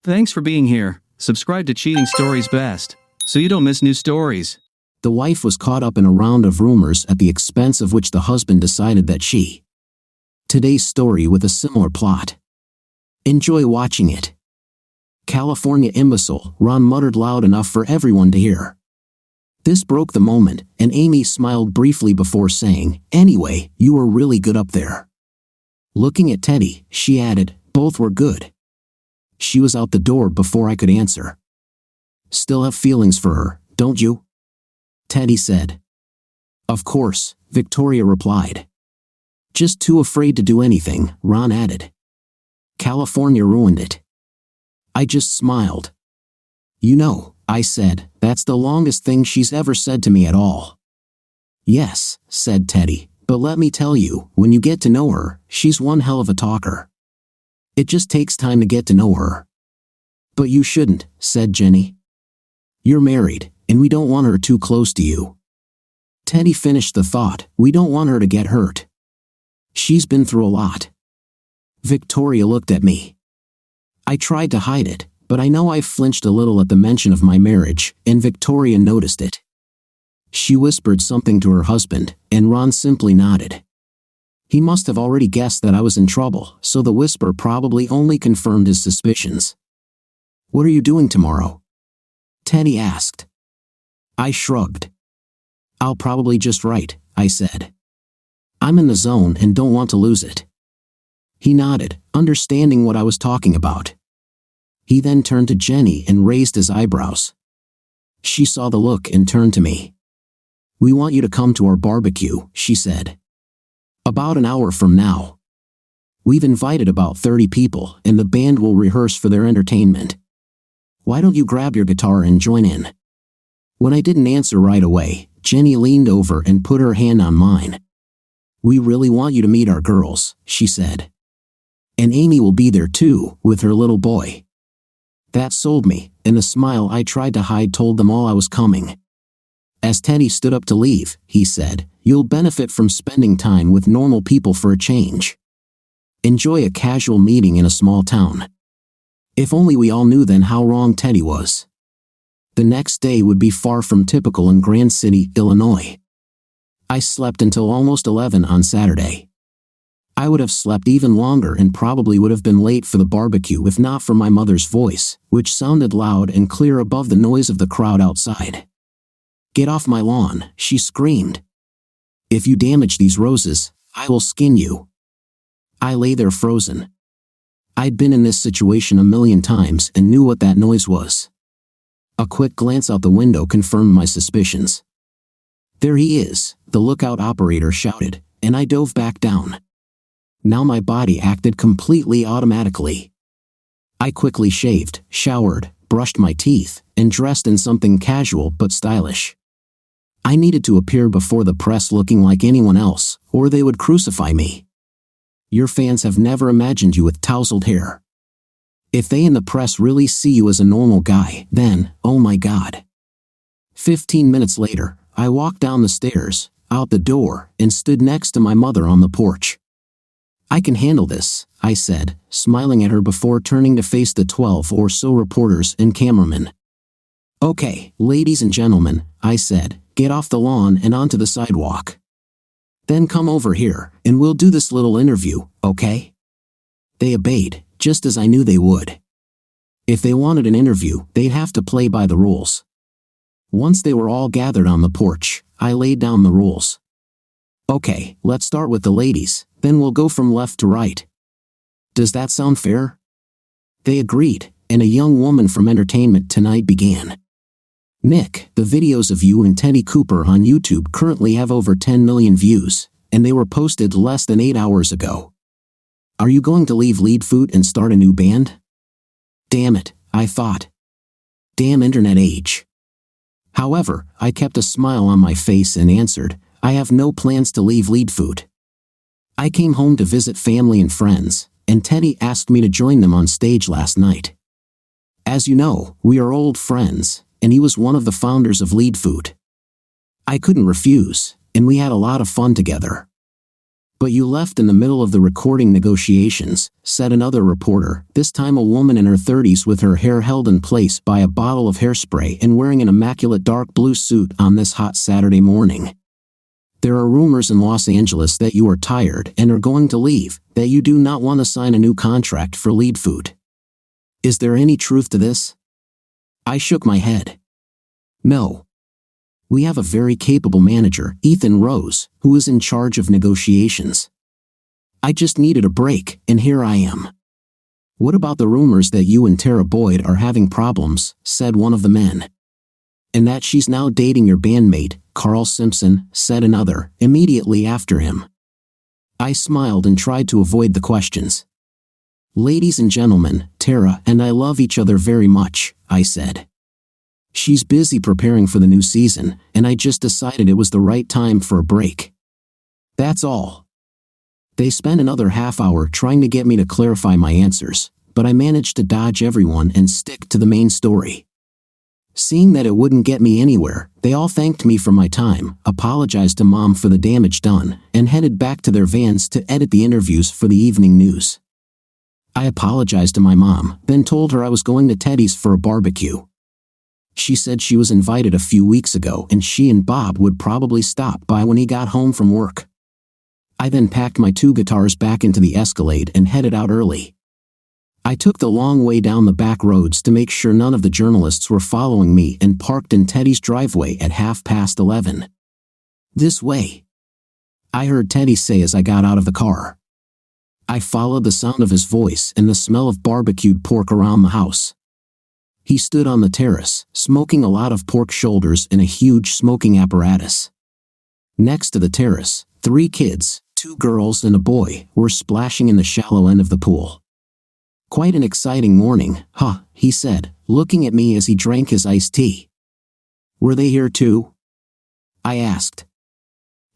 Thanks for being here. Subscribe to Cheating Stories Best, so you don't miss new stories. The wife was caught up in a round of rumors at the expense of which the husband decided that she. Today's story with a similar plot. Enjoy watching it. California imbecile, Ron muttered loud enough for everyone to hear. This broke the moment, and Amy smiled briefly before saying, "Anyway, you were really good up there." Looking at Teddy, she added, "Both were good." She was out the door before I could answer. "Still have feelings for her, don't you?" Teddy said. "Of course," Victoria replied. "Just too afraid to do anything," Ron added. "California ruined it." I just smiled. "You know," I said, "that's the longest thing she's ever said to me at all." "Yes," said Teddy, "but let me tell you, when you get to know her, she's one hell of a talker. It just takes time to get to know her." "But you shouldn't," said Jenny. "You're married, and we don't want her too close to you." Teddy finished the thought, "We don't want her to get hurt. She's been through a lot." Victoria looked at me. I tried to hide it, but I know I flinched a little at the mention of my marriage, and Victoria noticed it. She whispered something to her husband, and Ron simply nodded. He must have already guessed that I was in trouble, so the whisper probably only confirmed his suspicions. "What are you doing tomorrow?" Teddy asked. I shrugged. "I'll probably just write," I said. "I'm in the zone and don't want to lose it." He nodded, understanding what I was talking about. He then turned to Jenny and raised his eyebrows. She saw the look and turned to me. "We want you to come to our barbecue," she said. "About an hour from now. We've invited about 30 people, and the band will rehearse for their entertainment. Why don't you grab your guitar and join in?" When I didn't answer right away, Jenny leaned over and put her hand on mine. "We really want you to meet our girls," she said. "And Amy will be there too, with her little boy." That sold me, and the smile I tried to hide told them all I was coming. As Teddy stood up to leave, he said, "You'll benefit from spending time with normal people for a change. Enjoy a casual meeting in a small town." If only we all knew then how wrong Teddy was. The next day would be far from typical in Grand City, Illinois. I slept until almost 11 on Saturday. I would have slept even longer and probably would have been late for the barbecue if not for my mother's voice, which sounded loud and clear above the noise of the crowd outside. "Get off my lawn," she screamed. "If you damage these roses, I will skin you." I lay there frozen. I'd been in this situation a million times and knew what that noise was. A quick glance out the window confirmed my suspicions. "There he is," the lookout operator shouted, and I dove back down. Now my body acted completely automatically. I quickly shaved, showered, brushed my teeth, and dressed in something casual but stylish. I needed to appear before the press looking like anyone else, or they would crucify me. Your fans have never imagined you with tousled hair. If they in the press really see you as a normal guy, then, oh my God. 15 minutes later, I walked down the stairs, out the door, and stood next to my mother on the porch. "I can handle this," I said, smiling at her before turning to face the 12 or so reporters and cameramen. "Okay, ladies and gentlemen," I said, "get off the lawn and onto the sidewalk. Then come over here, and we'll do this little interview, okay?" They obeyed, just as I knew they would. If they wanted an interview, they'd have to play by the rules. Once they were all gathered on the porch, I laid down the rules. "Okay, let's start with the ladies, then we'll go from left to right. Does that sound fair?" They agreed, and a young woman from Entertainment Tonight began. "Nick, the videos of you and Teddy Cooper on YouTube currently have over 10 million views, and they were posted less than 8 hours ago. Are you going to leave Lead Food and start a new band?" Damn it, I thought. Damn internet age. However, I kept a smile on my face and answered, "I have no plans to leave Lead Food. I came home to visit family and friends, and Teddy asked me to join them on stage last night. As you know, we are old friends, and he was one of the founders of Lead Food. I couldn't refuse, and we had a lot of fun together." But you left in the middle of the recording negotiations, said another reporter, this time a woman in her 30s with her hair held in place by a bottle of hairspray and wearing an immaculate dark blue suit on this hot Saturday morning. There are rumors in Los Angeles that you are tired and are going to leave, that you do not want to sign a new contract for Lead Food. Is there any truth to this? I shook my head. No. We have a very capable manager, Ethan Rose, who is in charge of negotiations. I just needed a break, and here I am. What about the rumors that you and Tara Boyd are having problems, said one of the men. And that she's now dating your bandmate, Carl Simpson, said another, immediately after him. I smiled and tried to avoid the questions. Ladies and gentlemen, Tara and I love each other very much, I said. She's busy preparing for the new season, and I just decided it was the right time for a break. That's all. They spent another half hour trying to get me to clarify my answers, but I managed to dodge everyone and stick to the main story. Seeing that it wouldn't get me anywhere, they all thanked me for my time, apologized to Mom for the damage done, and headed back to their vans to edit the interviews for the evening news. I apologized to my mom, then told her I was going to Teddy's for a barbecue. She said she was invited a few weeks ago and she and Bob would probably stop by when he got home from work. I then packed my 2 guitars back into the Escalade and headed out early. I took the long way down the back roads to make sure none of the journalists were following me and parked in Teddy's driveway at 11:30. This way, I heard Teddy say as I got out of the car. I followed the sound of his voice and the smell of barbecued pork around the house. He stood on the terrace, smoking a lot of pork shoulders in a huge smoking apparatus. Next to the terrace, 3 kids, 2 girls and a boy, were splashing in the shallow end of the pool. Quite an exciting morning, huh, he said, looking at me as he drank his iced tea. Were they here too? I asked.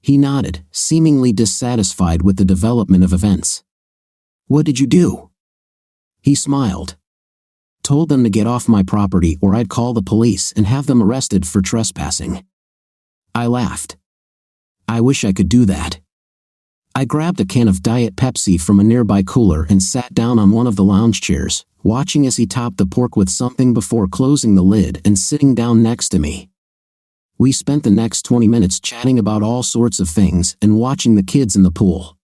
He nodded, seemingly dissatisfied with the development of events. What did you do? He smiled. Told them to get off my property or I'd call the police and have them arrested for trespassing. I laughed. I wish I could do that. I grabbed a can of Diet Pepsi from a nearby cooler and sat down on one of the lounge chairs, watching as he topped the pork with something before closing the lid and sitting down next to me. We spent the next 20 minutes chatting about all sorts of things and watching the kids in the pool.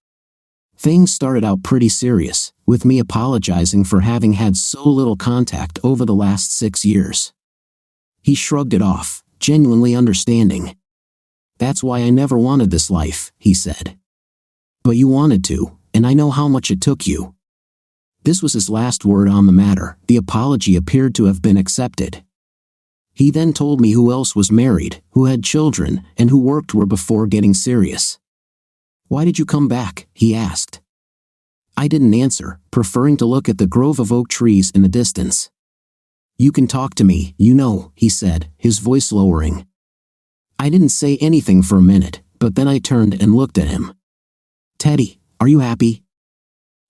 Things started out pretty serious, with me apologizing for having had so little contact over the last 6 years. He shrugged it off, genuinely understanding. That's why I never wanted this life, he said. But you wanted to, and I know how much it took you. This was his last word on the matter. The apology appeared to have been accepted. He then told me who else was married, who had children, and who worked where before getting serious. Why did you come back? He asked. I didn't answer, preferring to look at the grove of oak trees in the distance. You can talk to me, you know, he said, his voice lowering. I didn't say anything for a minute, but then I turned and looked at him. Teddy, are you happy?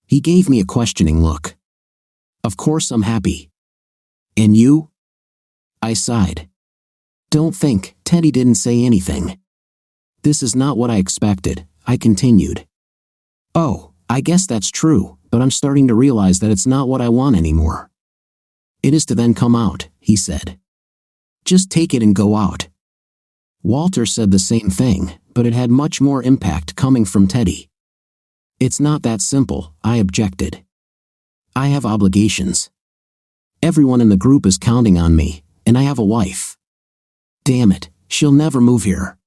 He gave me a questioning look. Of course I'm happy. And you? I sighed. Don't think, Teddy didn't say anything. This is not what I expected, I continued. Oh, I guess that's true, but I'm starting to realize that it's not what I want anymore. It is to then come out, he said. Just take it and go out. Walter said the same thing, but it had much more impact coming from Teddy. It's not that simple, I objected. I have obligations. Everyone in the group is counting on me, and I have a wife. Damn it, she'll never move here.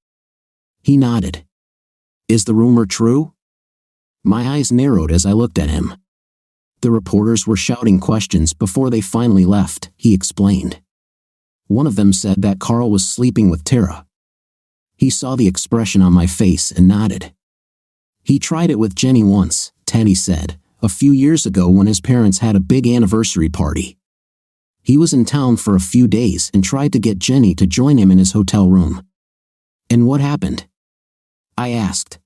He nodded. Is the rumor true? My eyes narrowed as I looked at him. The reporters were shouting questions before they finally left, he explained. One of them said that Carl was sleeping with Tara. He saw the expression on my face and nodded. He tried it with Jenny once, Teddy said, a few years ago when his parents had a big anniversary party. He was in town for a few days and tried to get Jenny to join him in his hotel room. And what happened? I asked.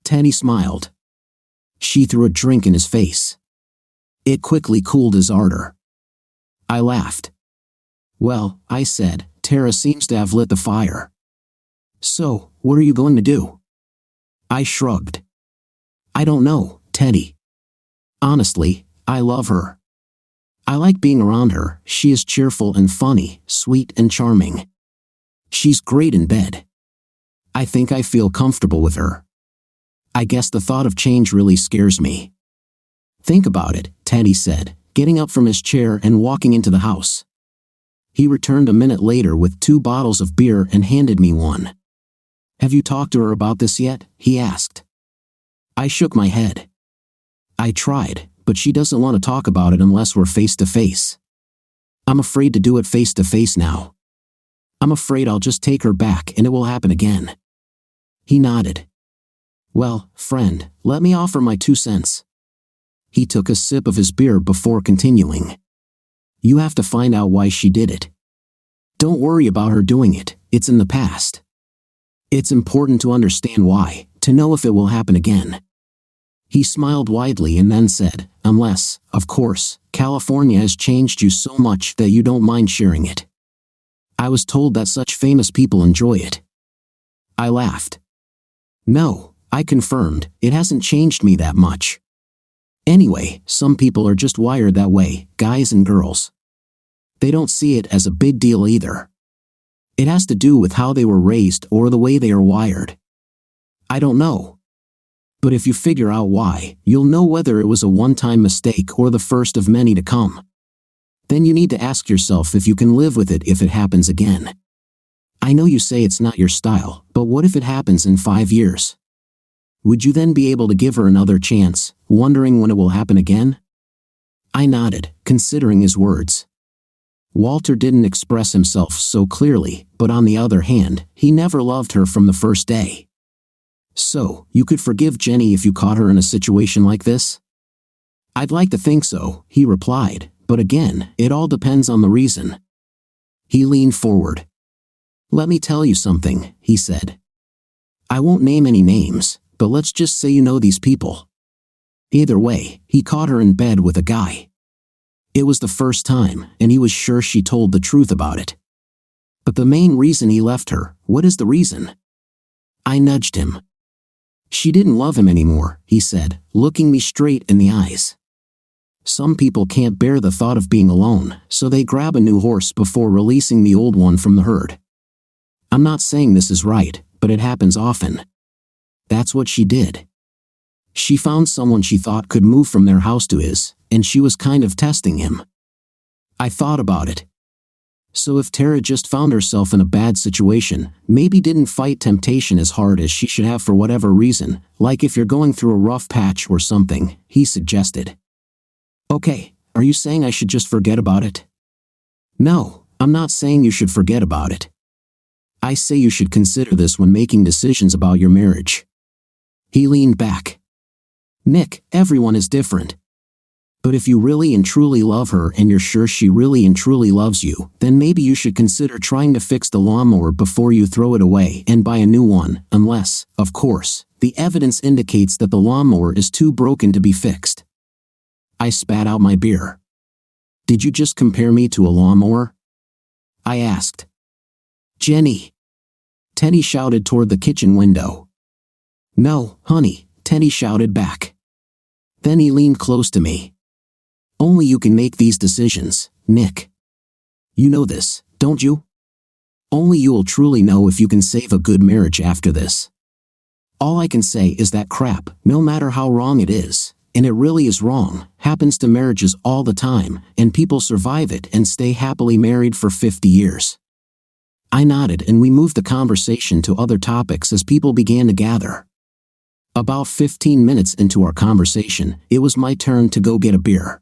Teddy smiled. She threw a drink in his face. It quickly cooled his ardor. I laughed. Well, I said, Tara seems to have lit the fire. So, what are you going to do? I shrugged. I don't know, Teddy. Honestly, I love her. I like being around her. She is cheerful and funny, sweet and charming. She's great in bed. I think I feel comfortable with her. I guess the thought of change really scares me. Think about it, Teddy said, getting up from his chair and walking into the house. He returned a minute later with 2 bottles of beer and handed me one. Have you talked to her about this yet? He asked. I shook my head. I tried, but she doesn't want to talk about it unless we're face to face. I'm afraid to do it face to face now. I'm afraid I'll just take her back and it will happen again. He nodded. Well, friend, let me offer my 2 cents. He took a sip of his beer before continuing. You have to find out why she did it. Don't worry about her doing it, it's in the past. It's important to understand why, to know if it will happen again. He smiled widely and then said, unless, of course, California has changed you so much that you don't mind sharing it. I was told that such famous people enjoy it. I laughed. No, I confirmed, it hasn't changed me that much. Anyway, some people are just wired that way, guys and girls. They don't see it as a big deal either. It has to do with how they were raised or the way they are wired. I don't know. But if you figure out why, you'll know whether it was a one-time mistake or the first of many to come. Then you need to ask yourself if you can live with it if it happens again. I know you say it's not your style, but what if it happens in 5 years? Would you then be able to give her another chance, wondering when it will happen again? I nodded, considering his words. Walter didn't express himself so clearly, but on the other hand, he never loved her from the first day. So, you could forgive Jenny if you caught her in a situation like this? I'd like to think so, he replied, but again, it all depends on the reason. He leaned forward. Let me tell you something, he said. I won't name any names, but let's just say you know these people. Either way, he caught her in bed with a guy. It was the first time, and he was sure she told the truth about it. But the main reason he left her, what is the reason? I nudged him. She didn't love him anymore, he said, looking me straight in the eyes. Some people can't bear the thought of being alone, so they grab a new horse before releasing the old one from the herd. I'm not saying this is right, but it happens often. That's what she did. She found someone she thought could move from their house to his, and she was kind of testing him. I thought about it. So if Tara just found herself in a bad situation, maybe didn't fight temptation as hard as she should have for whatever reason, like if you're going through a rough patch or something, he suggested. Okay, are you saying I should just forget about it? No, I'm not saying you should forget about it. I say you should consider this when making decisions about your marriage. He leaned back. Nick, everyone is different. But if you really and truly love her and you're sure she really and truly loves you, then maybe you should consider trying to fix the lawnmower before you throw it away and buy a new one, unless, of course, the evidence indicates that the lawnmower is too broken to be fixed. I spat out my beer. Did you just compare me to a lawnmower? I asked. Jenny. Teddy shouted toward the kitchen window. No, honey, Teddy shouted back. Then he leaned close to me. Only you can make these decisions, Nick. You know this, don't you? Only you will truly know if you can save a good marriage after this. All I can say is that crap, no matter how wrong it is, and it really is wrong, happens to marriages all the time, and people survive it and stay happily married for 50 years. I nodded and we moved the conversation to other topics as people began to gather. About 15 minutes into our conversation, it was my turn to go get a beer.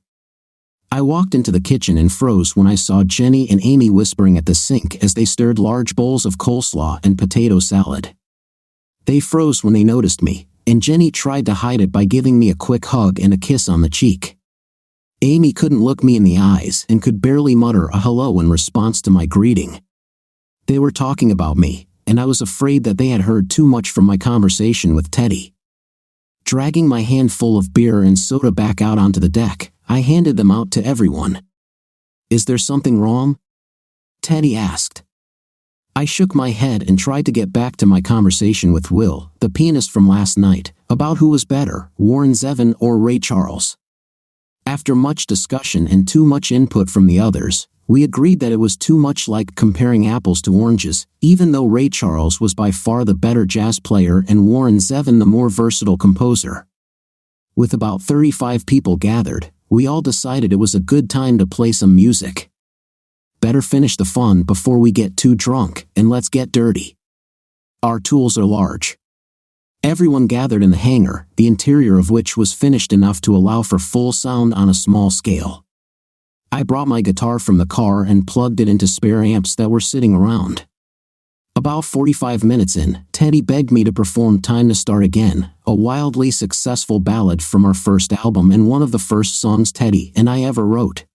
I walked into the kitchen and froze when I saw Jenny and Amy whispering at the sink as they stirred large bowls of coleslaw and potato salad. They froze when they noticed me, and Jenny tried to hide it by giving me a quick hug and a kiss on the cheek. Amy couldn't look me in the eyes and could barely mutter a hello in response to my greeting. They were talking about me, and I was afraid that they had heard too much from my conversation with Teddy. Dragging my handful of beer and soda back out onto the deck, I handed them out to everyone. Is there something wrong? Teddy asked. I shook my head and tried to get back to my conversation with Will, the pianist from last night, about who was better, Warren Zevon or Ray Charles. After much discussion and too much input from the others, we agreed that it was too much like comparing apples to oranges, even though Ray Charles was by far the better jazz player and Warren Zevon the more versatile composer. With about 35 people gathered, we all decided it was a good time to play some music. Better finish the fun before we get too drunk, and let's get dirty. Our tools are large. Everyone gathered in the hangar, the interior of which was finished enough to allow for full sound on a small scale. I brought my guitar from the car and plugged it into spare amps that were sitting around. About 45 minutes in, Teddy begged me to perform Time to Start Again, a wildly successful ballad from our first album and one of the first songs Teddy and I ever wrote.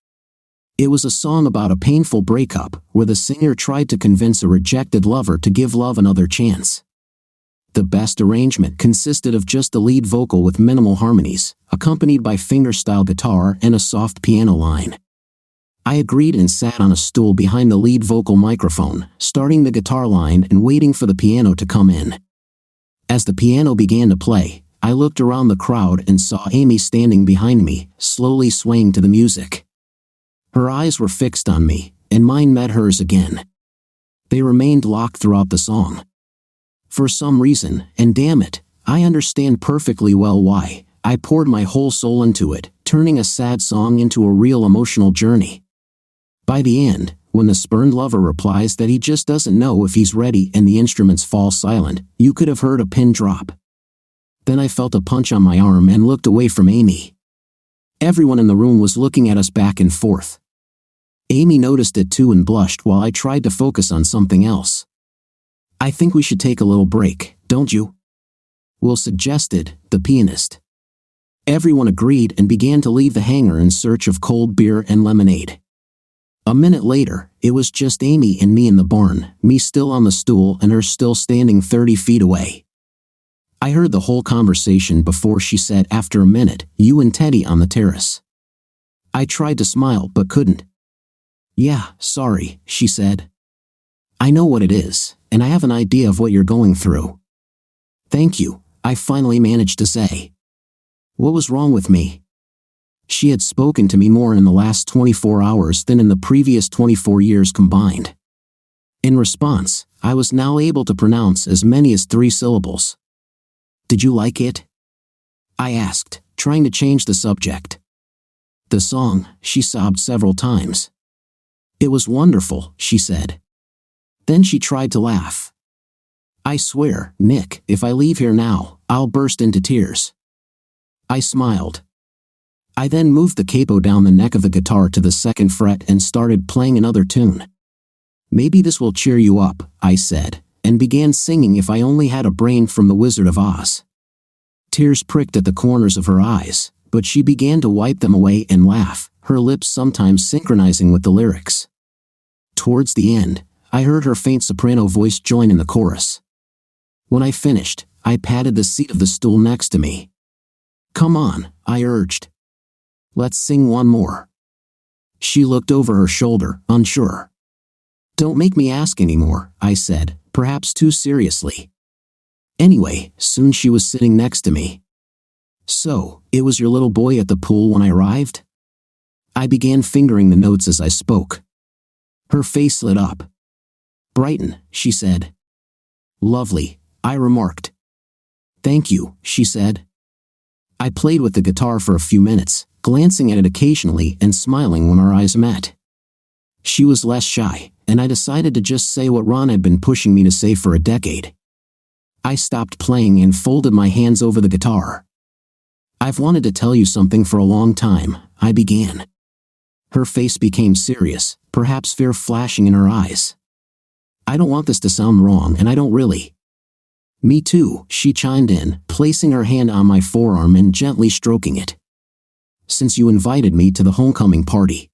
It was a song about a painful breakup, where the singer tried to convince a rejected lover to give love another chance. The best arrangement consisted of just the lead vocal with minimal harmonies, accompanied by fingerstyle guitar and a soft piano line. I agreed and sat on a stool behind the lead vocal microphone, starting the guitar line and waiting for the piano to come in. As the piano began to play, I looked around the crowd and saw Amy standing behind me, slowly swaying to the music. Her eyes were fixed on me, and mine met hers again. They remained locked throughout the song. For some reason, and damn it, I understand perfectly well why, I poured my whole soul into it, turning a sad song into a real emotional journey. By the end, when the spurned lover replies that he just doesn't know if he's ready and the instruments fall silent, you could have heard a pin drop. Then I felt a punch on my arm and looked away from Amy. Everyone in the room was looking at us back and forth. Amy noticed it too and blushed while I tried to focus on something else. "I think we should take a little break, don't you?" Will suggested, the pianist. Everyone agreed and began to leave the hangar in search of cold beer and lemonade. A minute later, it was just Amy and me in the barn, me still on the stool and her still standing 30 feet away. I heard the whole conversation before she said after a minute, "You and Teddy on the terrace." I tried to smile but couldn't. "Yeah, sorry," she said. "I know what it is, and I have an idea of what you're going through." "Thank you," I finally managed to say. What was wrong with me? She had spoken to me more in the last 24 hours than in the previous 24 years combined. In response, I was now able to pronounce as many as 3 syllables. "Did you like it?" I asked, trying to change the subject. "The song," she sobbed several times. "It was wonderful," she said. Then she tried to laugh. "I swear, Nick, if I leave here now, I'll burst into tears." I smiled. I then moved the capo down the neck of the guitar to the 2nd fret and started playing another tune. "Maybe this will cheer you up," I said, and began singing If I Only Had a Brain from The Wizard of Oz. Tears pricked at the corners of her eyes, but she began to wipe them away and laugh, her lips sometimes synchronizing with the lyrics. Towards the end, I heard her faint soprano voice join in the chorus. When I finished, I patted the seat of the stool next to me. "Come on," I urged. "Let's sing one more." She looked over her shoulder, unsure. "Don't make me ask anymore," I said, perhaps too seriously. Anyway, soon she was sitting next to me. "So, it was your little boy at the pool when I arrived?" I began fingering the notes as I spoke. Her face lit up. "Brighton," she said. "Lovely," I remarked. "Thank you," she said. I played with the guitar for a few minutes, glancing at it occasionally and smiling when our eyes met. She was less shy, and I decided to just say what Ron had been pushing me to say for a decade. I stopped playing and folded my hands over the guitar. "I've wanted to tell you something for a long time," I began. Her face became serious, perhaps fear flashing in her eyes. "I don't want this to sound wrong, and I don't really." "Me too," she chimed in, placing her hand on my forearm and gently stroking it. "Since you invited me to the homecoming party."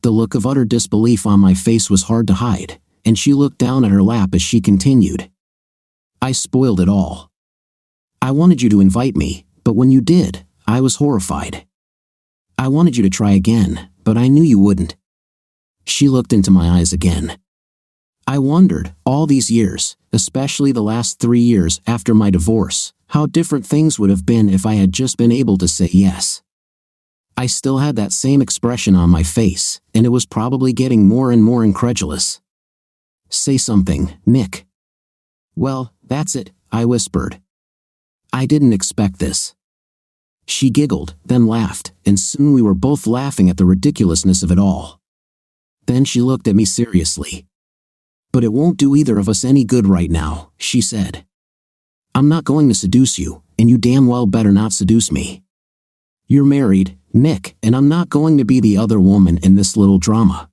The look of utter disbelief on my face was hard to hide, and she looked down at her lap as she continued. "I spoiled it all. I wanted you to invite me, but when you did, I was horrified. I wanted you to try again, but I knew you wouldn't." She looked into my eyes again. I wondered, all these years, especially the last 3 years after my divorce, How different things would have been if I had just been able to say yes. I still had that same expression on my face, and it was probably getting more and more incredulous. "Say something, Nick." "Well, that's it," I whispered. "I didn't expect this." She giggled, then laughed, and soon we were both laughing at the ridiculousness of it all. Then she looked at me seriously. "But it won't do either of us any good right now," she said. "I'm not going to seduce you, and you damn well better not seduce me. You're married, Nick, and I'm not going to be the other woman in this little drama."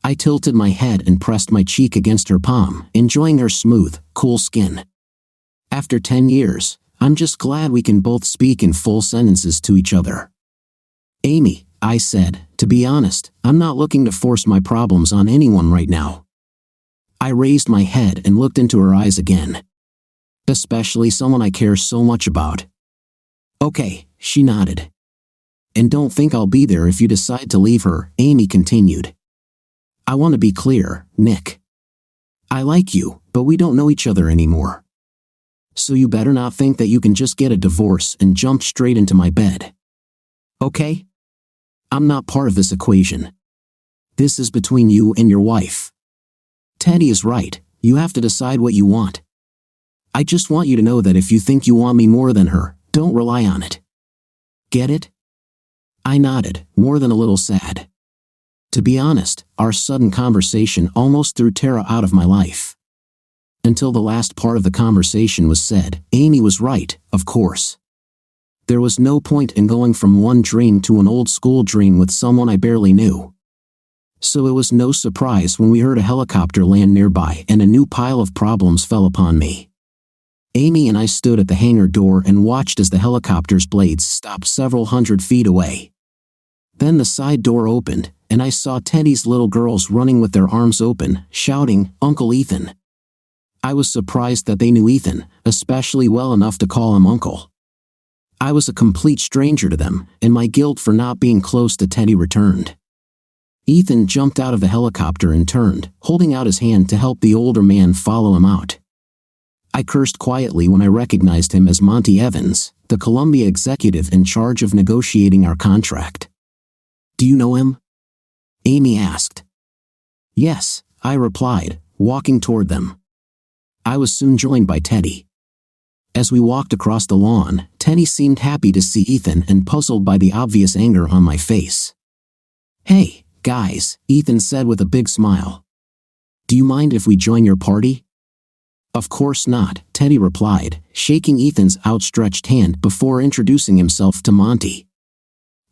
I tilted my head and pressed my cheek against her palm, enjoying her smooth, cool skin. After 10 years, I'm just glad we can both speak in full sentences to each other. "Amy," I said, "to be honest, I'm not looking to force my problems on anyone right now." I raised my head and looked into her eyes again. "Especially someone I care so much about." "Okay," she nodded. "And don't think I'll be there if you decide to leave her," Amy continued. "I want to be clear, Nick. I like you, but we don't know each other anymore. So you better not think that you can just get a divorce and jump straight into my bed. Okay? I'm not part of this equation. This is between you and your wife. Teddy is right, you have to decide what you want. I just want you to know that if you think you want me more than her, don't rely on it. Get it?" I nodded, more than a little sad. To be honest, our sudden conversation almost threw Tara out of my life. Until the last part of the conversation was said, Amy was right, of course. There was no point in going from one dream to an old school dream with someone I barely knew. So it was no surprise when we heard a helicopter land nearby and a new pile of problems fell upon me. Amy and I stood at the hangar door and watched as the helicopter's blades stopped several hundred feet away. Then the side door opened, and I saw Teddy's little girls running with their arms open, shouting, "Uncle Ethan." I was surprised that they knew Ethan, especially well enough to call him Uncle. I was a complete stranger to them, and my guilt for not being close to Teddy returned. Ethan jumped out of the helicopter and turned, holding out his hand to help the older man follow him out. I cursed quietly when I recognized him as Monty Evans, the Columbia executive in charge of negotiating our contract. "Do you know him?" Amy asked. "Yes," I replied, walking toward them. I was soon joined by Teddy. As we walked across the lawn, Teddy seemed happy to see Ethan and puzzled by the obvious anger on my face. "Hey, guys," Ethan said with a big smile. "Do you mind if we join your party?" "Of course not," Teddy replied, shaking Ethan's outstretched hand before introducing himself to Monty.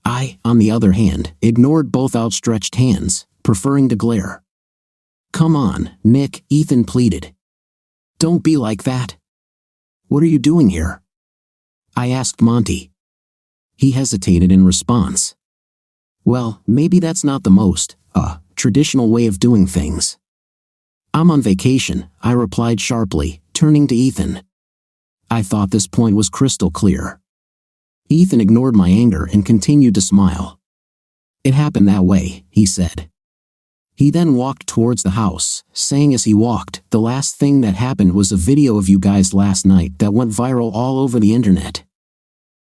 I, on the other hand, ignored both outstretched hands, preferring to glare. "Come on, Nick," Ethan pleaded. "Don't be like that. What are you doing here?" I asked Monty. He hesitated in response. "Well, maybe that's not the most, traditional way of doing things." "I'm on vacation," I replied sharply, turning to Ethan. I thought this point was crystal clear. Ethan ignored my anger and continued to smile. "It happened that way," he said. He then walked towards the house, saying as he walked, "The last thing that happened was a video of you guys last night that went viral all over the internet."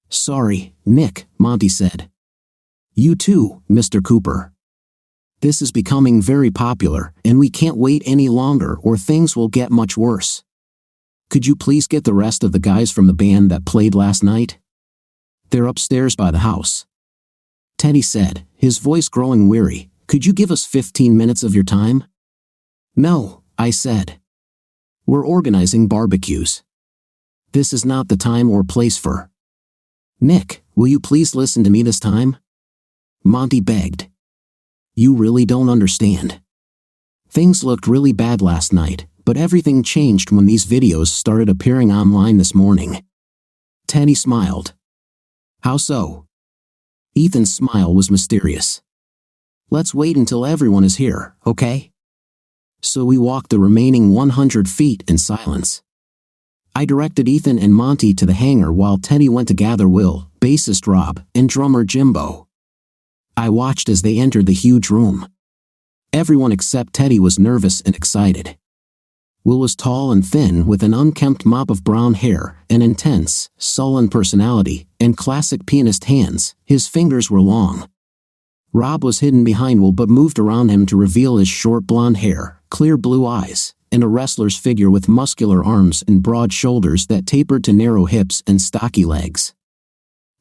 "Sorry, Nick," Monty said. "You too, Mr. Cooper. This is becoming very popular, and we can't wait any longer or things will get much worse. Could you please get the rest of the guys from the band that played last night? They're upstairs by the house." Teddy said, his voice growing weary, "Could you give us 15 minutes of your time?" "No," I said. "We're organizing barbecues. This is not the time or place for." "Nick, will you please listen to me this time?" Monty begged. "You really don't understand. Things looked really bad last night, but everything changed when these videos started appearing online this morning." Teddy smiled. "How so?" Ethan's smile was mysterious. "Let's wait until everyone is here, okay?" So we walked the remaining 100 feet in silence. I directed Ethan and Monty to the hangar while Teddy went to gather Will, bassist Rob, and drummer Jimbo. I watched as they entered the huge room. Everyone except Teddy was nervous and excited. Will was tall and thin with an unkempt mop of brown hair, an intense, sullen personality, and classic pianist hands. His fingers were long. Rob was hidden behind Will but moved around him to reveal his short blonde hair, clear blue eyes, and a wrestler's figure with muscular arms and broad shoulders that tapered to narrow hips and stocky legs.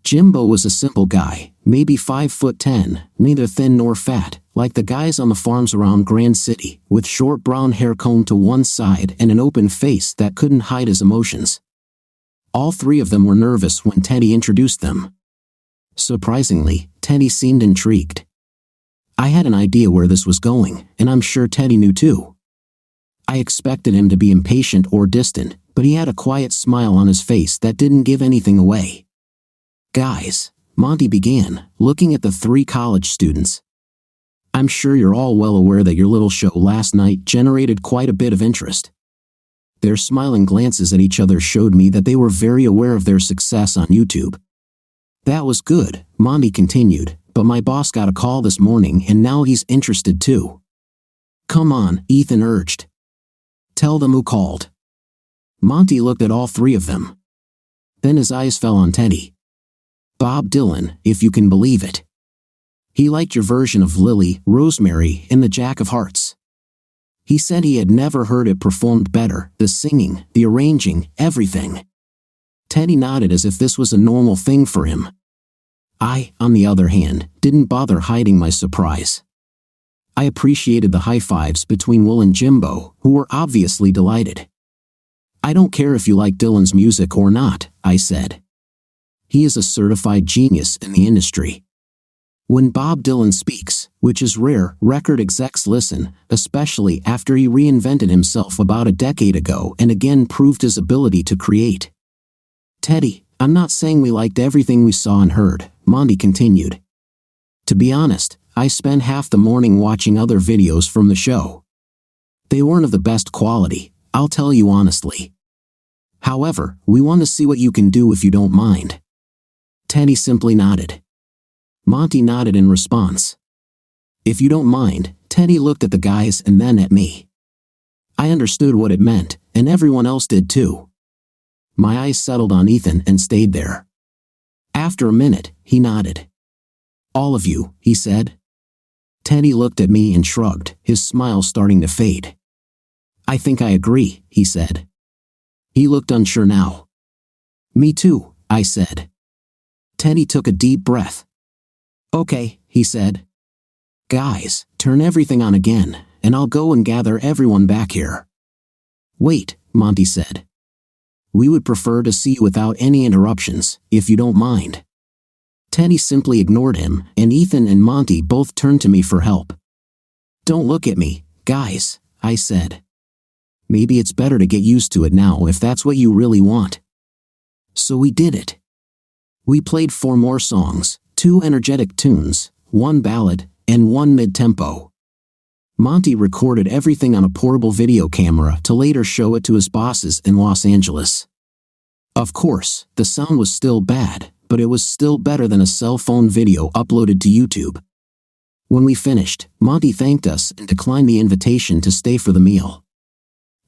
Jimbo was a simple guy, maybe 5'10", neither thin nor fat, like the guys on the farms around Grand City, with short brown hair combed to one side and an open face that couldn't hide his emotions. All three of them were nervous when Teddy introduced them. Surprisingly, Teddy seemed intrigued. I had an idea where this was going, and I'm sure Teddy knew too. I expected him to be impatient or distant, but he had a quiet smile on his face that didn't give anything away. "Guys," Monty began, looking at the three college students. "I'm sure you're all well aware that your little show last night generated quite a bit of interest." Their smiling glances at each other showed me that they were very aware of their success on YouTube. "That was good," Monty continued, "but my boss got a call this morning and now he's interested too." "Come on," Ethan urged. "Tell them who called." Monty looked at all three of them. Then his eyes fell on Teddy. "Bob Dylan, if you can believe it. He liked your version of Lily, Rosemary, and the Jack of Hearts. He said he had never heard it performed better, the singing, the arranging, everything." Teddy nodded as if this was a normal thing for him. I, on the other hand, didn't bother hiding my surprise. I appreciated the high fives between Will and Jimbo, who were obviously delighted. "I don't care if you like Dylan's music or not," I said. "He is a certified genius in the industry. When Bob Dylan speaks, which is rare, record execs listen, especially after he reinvented himself about a decade ago and again proved his ability to create." "Teddy, I'm not saying we liked everything we saw and heard," Monty continued. "To be honest, I spent half the morning watching other videos from the show. They weren't of the best quality, I'll tell you honestly. However, we want to see what you can do if you don't mind." Teddy simply nodded. Monty nodded in response. "If you don't mind," Teddy looked at the guys and then at me. I understood what it meant, and everyone else did too. My eyes settled on Ethan and stayed there. After a minute, he nodded. "All of you," he said. Teddy looked at me and shrugged, his smile starting to fade. "I think I agree," he said. He looked unsure now. "Me too," I said. Teddy took a deep breath. "Okay," he said. "Guys, turn everything on again, and I'll go and gather everyone back here." "Wait," Monty said. "We would prefer to see you without any interruptions, if you don't mind." Teddy simply ignored him, and Ethan and Monty both turned to me for help. "Don't look at me, guys," I said. "Maybe it's better to get used to it now if that's what you really want." So we did it. We played 4 more songs, 2 energetic tunes, 1 ballad, and 1 mid-tempo. Monty recorded everything on a portable video camera to later show it to his bosses in Los Angeles. Of course, the sound was still bad, but it was still better than a cell phone video uploaded to YouTube. When we finished, Monty thanked us and declined the invitation to stay for the meal.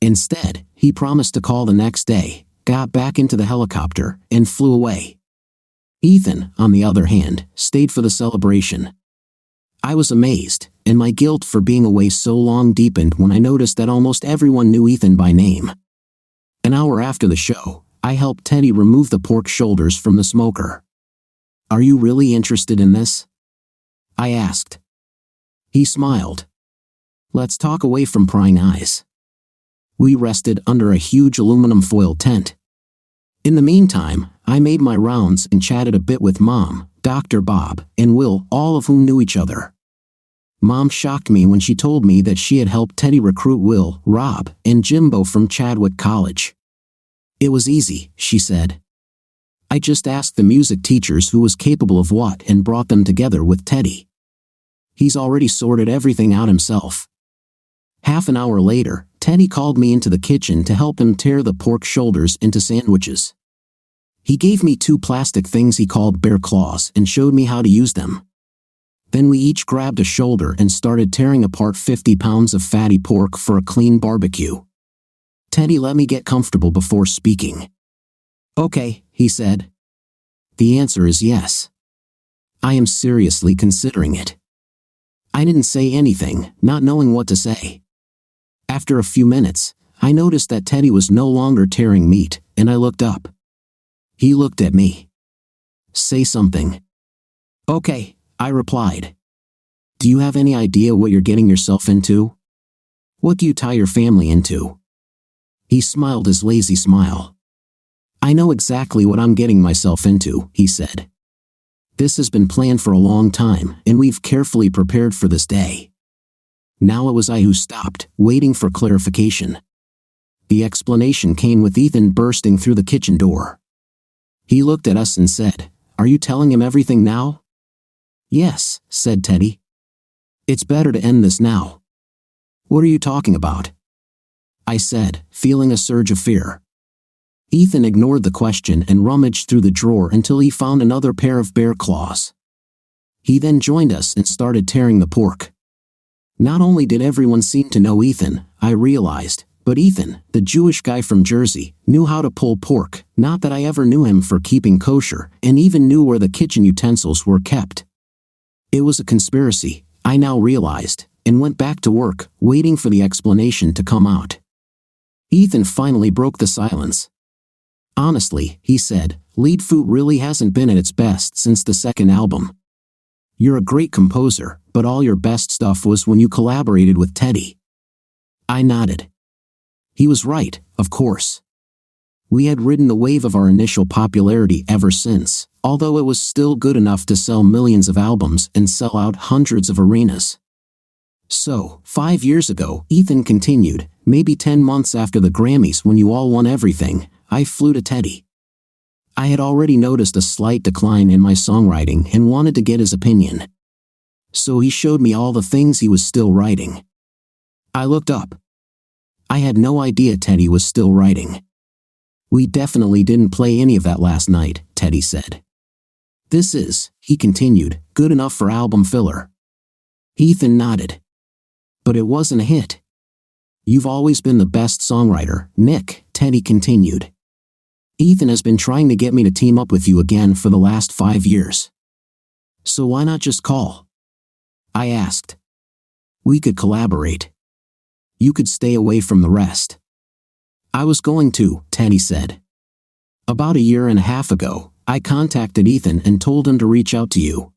Instead, he promised to call the next day, got back into the helicopter, and flew away. Ethan, on the other hand, stayed for the celebration. I was amazed, and my guilt for being away so long deepened when I noticed that almost everyone knew Ethan by name. An hour after the show, I helped Teddy remove the pork shoulders from the smoker. "Are you really interested in this?" I asked. He smiled. "Let's talk away from prying eyes." We rested under a huge aluminum foil tent. In the meantime, I made my rounds and chatted a bit with Mom, Dr. Bob, and Will, all of whom knew each other. Mom shocked me when she told me that she had helped Teddy recruit Will, Rob, and Jimbo from Chadwick College. "It was easy," she said. "I just asked the music teachers who was capable of what and brought them together with Teddy. He's already sorted everything out himself." Half an hour later, Teddy called me into the kitchen to help him tear the pork shoulders into sandwiches. He gave me 2 plastic things he called bear claws and showed me how to use them. Then we each grabbed a shoulder and started tearing apart 50 pounds of fatty pork for a clean barbecue. Teddy let me get comfortable before speaking. Okay, he said. The answer is yes. I am seriously considering it. I didn't say anything, not knowing what to say. After a few minutes, I noticed that Teddy was no longer tearing meat, and I looked up. He looked at me. Say something. Okay, I replied. Do you have any idea what you're getting yourself into? What do you tie your family into? He smiled his lazy smile. I know exactly what I'm getting myself into, he said. This has been planned for a long time, and we've carefully prepared for this day. Now it was I who stopped, waiting for clarification. The explanation came with Ethan bursting through the kitchen door. He looked at us and said, Are you telling him everything now? Yes, said Teddy. It's better to end this now. What are you talking about? I said, feeling a surge of fear. Ethan ignored the question and rummaged through the drawer until he found another pair of bear claws. He then joined us and started tearing the pork. Not only did everyone seem to know Ethan, I realized, but Ethan, the Jewish guy from Jersey, knew how to pull pork, not that I ever knew him for keeping kosher, and even knew where the kitchen utensils were kept. It was a conspiracy, I now realized, and went back to work, waiting for the explanation to come out. Ethan finally broke the silence. Honestly, he said, Leadfoot really hasn't been at its best since the second album. You're a great composer, but all your best stuff was when you collaborated with Teddy. I nodded. He was right, of course. We had ridden the wave of our initial popularity ever since, although it was still good enough to sell millions of albums and sell out hundreds of arenas. So, 5 years ago, Ethan continued, maybe 10 months after the Grammys when you all won everything, I flew to Teddy. I had already noticed a slight decline in my songwriting and wanted to get his opinion. So he showed me all the things he was still writing. I looked up. I had no idea Teddy was still writing. We definitely didn't play any of that last night, Teddy said. This is, he continued, good enough for album filler. Ethan nodded. But it wasn't a hit. You've always been the best songwriter, Nick, Teddy continued. Ethan has been trying to get me to team up with you again for the last 5 years. So why not just call? I asked. We could collaborate. You could stay away from the rest. I was going to, Teddy said. About a year and a half ago, I contacted Ethan and told him to reach out to you.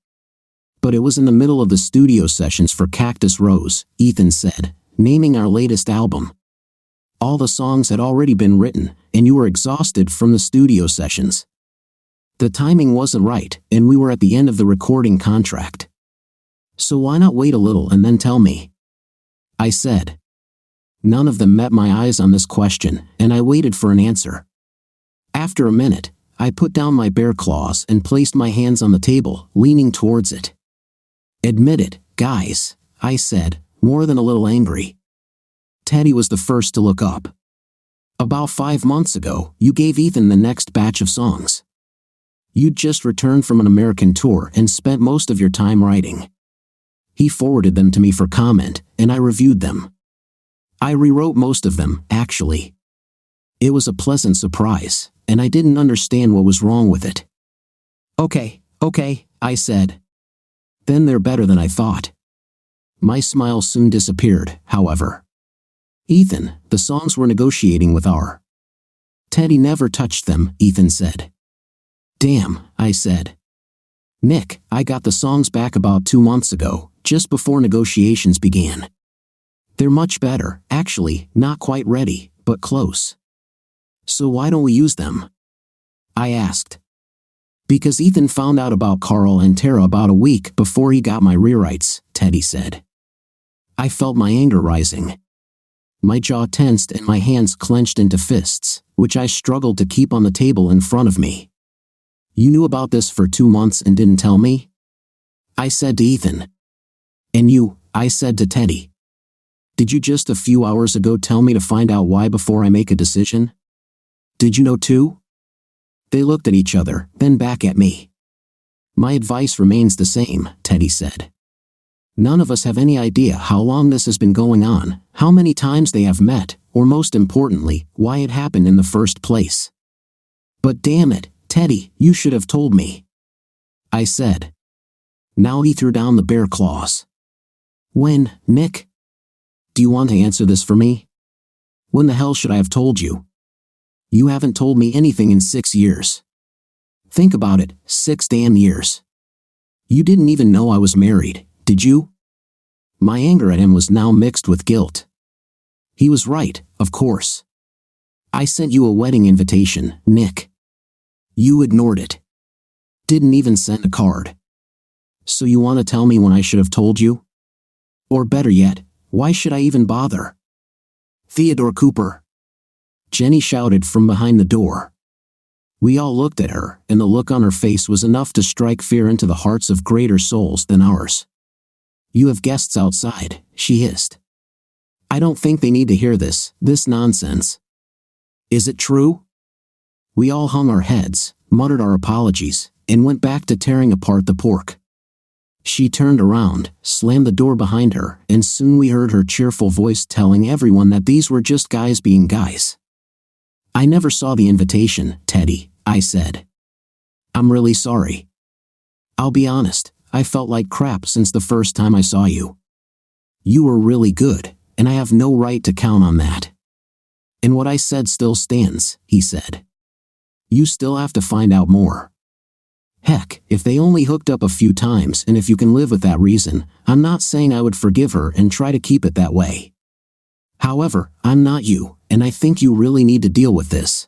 But it was in the middle of the studio sessions for Cactus Rose, Ethan said, naming our latest album. All the songs had already been written, and you were exhausted from the studio sessions. The timing wasn't right, and we were at the end of the recording contract. So why not wait a little and then tell me? I said. None of them met my eyes on this question, and I waited for an answer. After a minute, I put down my bear claws and placed my hands on the table, leaning towards it. Admit it, guys, I said, more than a little angry. Teddy was the first to look up. About 5 months ago, you gave Ethan the next batch of songs. You'd just returned from an American tour and spent most of your time writing. He forwarded them to me for comment, and I reviewed them. I rewrote most of them, actually. It was a pleasant surprise, and I didn't understand what was wrong with it. Okay, I said. Then they're better than I thought. My smile soon disappeared, however. Ethan, the songs we're negotiating with are. Teddy never touched them, Ethan said. Damn, I said. Nick, I got the songs back about 2 months ago, just before negotiations began. They're much better, actually, not quite ready, but close. So why don't we use them? I asked. Because Ethan found out about Carl and Tara about a week before he got my rewrites, Teddy said. I felt my anger rising. My jaw tensed and my hands clenched into fists, which I struggled to keep on the table in front of me. You knew about this for 2 months and didn't tell me? I said to Ethan. And you, I said to Teddy. Did you just a few hours ago tell me to find out why before I make a decision? Did you know too? They looked at each other, then back at me. My advice remains the same, Teddy said. None of us have any idea how long this has been going on, how many times they have met, or most importantly, why it happened in the first place. But damn it, Teddy, you should have told me, I said. Now he threw down the bear claws. When, Nick? Do you want to answer this for me? When the hell should I have told you? You haven't told me anything in 6 years. Think about it, 6 damn years. You didn't even know I was married, did you? My anger at him was now mixed with guilt. He was right, of course. I sent you a wedding invitation, Nick. You ignored it. Didn't even send a card. So you want to tell me when I should have told you? Or better yet, why should I even bother? Theodore Cooper. Jenny shouted from behind the door. We all looked at her, and the look on her face was enough to strike fear into the hearts of greater souls than ours. You have guests outside, she hissed. I don't think they need to hear this nonsense. Is it true? We all hung our heads, muttered our apologies, and went back to tearing apart the pork. She turned around, slammed the door behind her, and soon we heard her cheerful voice telling everyone that these were just guys being guys. I never saw the invitation, Teddy, I said. I'm really sorry. I'll be honest, I felt like crap since the first time I saw you. You were really good, and I have no right to count on that. And what I said still stands, he said. You still have to find out more. Heck, if they only hooked up a few times and if you can live with that reason, I'm not saying I would forgive her and try to keep it that way. However, I'm not you, and I think you really need to deal with this.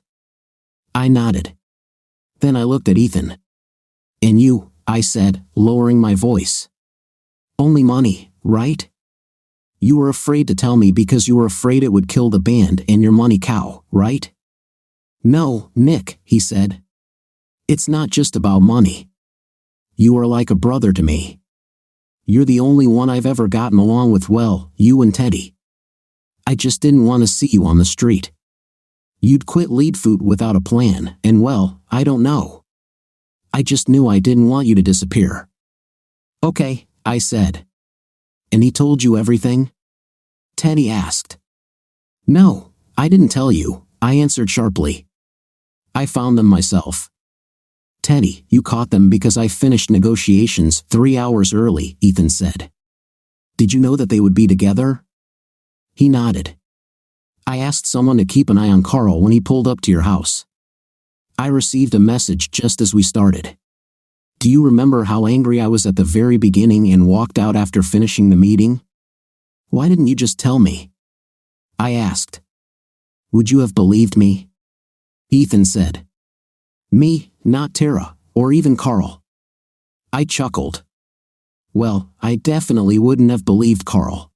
I nodded. Then I looked at Ethan. And you, I said, lowering my voice. Only money, right? You were afraid to tell me because you were afraid it would kill the band and your money cow, right? No, Nick, he said. It's not just about money. You are like a brother to me. You're the only one I've ever gotten along with well, you and Teddy. I just didn't want to see you on the street. You'd quit lead food without a plan, and well, I don't know. I just knew I didn't want you to disappear. Okay, I said. And he told you everything? Teddy asked. No, I didn't tell you, I answered sharply. I found them myself. Teddy, you caught them because I finished negotiations 3 hours early, Ethan said. Did you know that they would be together? He nodded. I asked someone to keep an eye on Carl when he pulled up to your house. I received a message just as we started. Do you remember how angry I was at the very beginning and walked out after finishing the meeting? Why didn't you just tell me? I asked. Would you have believed me? Ethan said. Me, not Tara, or even Carl. I chuckled. Well, I definitely wouldn't have believed Carl.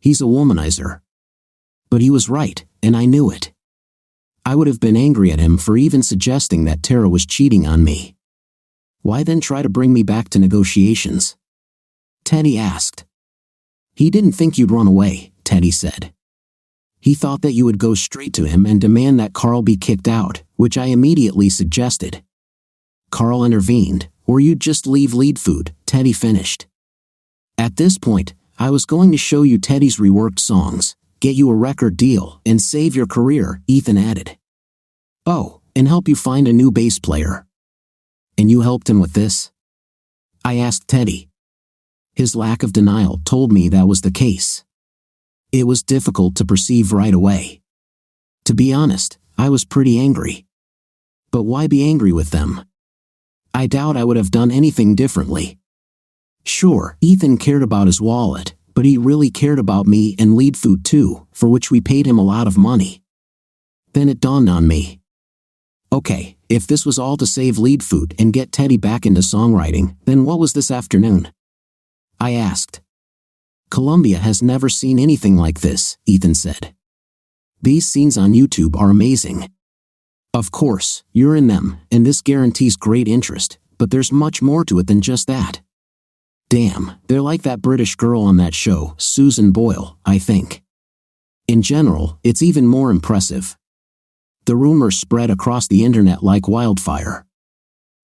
He's a womanizer. But he was right, and I knew it. I would have been angry at him for even suggesting that Tara was cheating on me. Why then try to bring me back to negotiations? Teddy asked. He didn't think you'd run away, Teddy said. He thought that you would go straight to him and demand that Carl be kicked out, which I immediately suggested. Carl intervened, or you'd just leave lead food, Teddy finished. At this point, I was going to show you Teddy's reworked songs, get you a record deal, and save your career, Ethan added. Oh, and help you find a new bass player. And you helped him with this? I asked Teddy. His lack of denial told me that was the case. It was difficult to perceive right away. To be honest, I was pretty angry. But why be angry with them? I doubt I would have done anything differently. Sure, Ethan cared about his wallet, but he really cared about me and lead food too, for which we paid him a lot of money. Then it dawned on me. Okay, if this was all to save lead food and get Teddy back into songwriting, then what was this afternoon? I asked. Columbia has never seen anything like this, Ethan said. These scenes on YouTube are amazing. Of course, you're in them, and this guarantees great interest, but there's much more to it than just that. Damn, they're like that British girl on that show, Susan Boyle, I think. In general, it's even more impressive. The rumors spread across the internet like wildfire.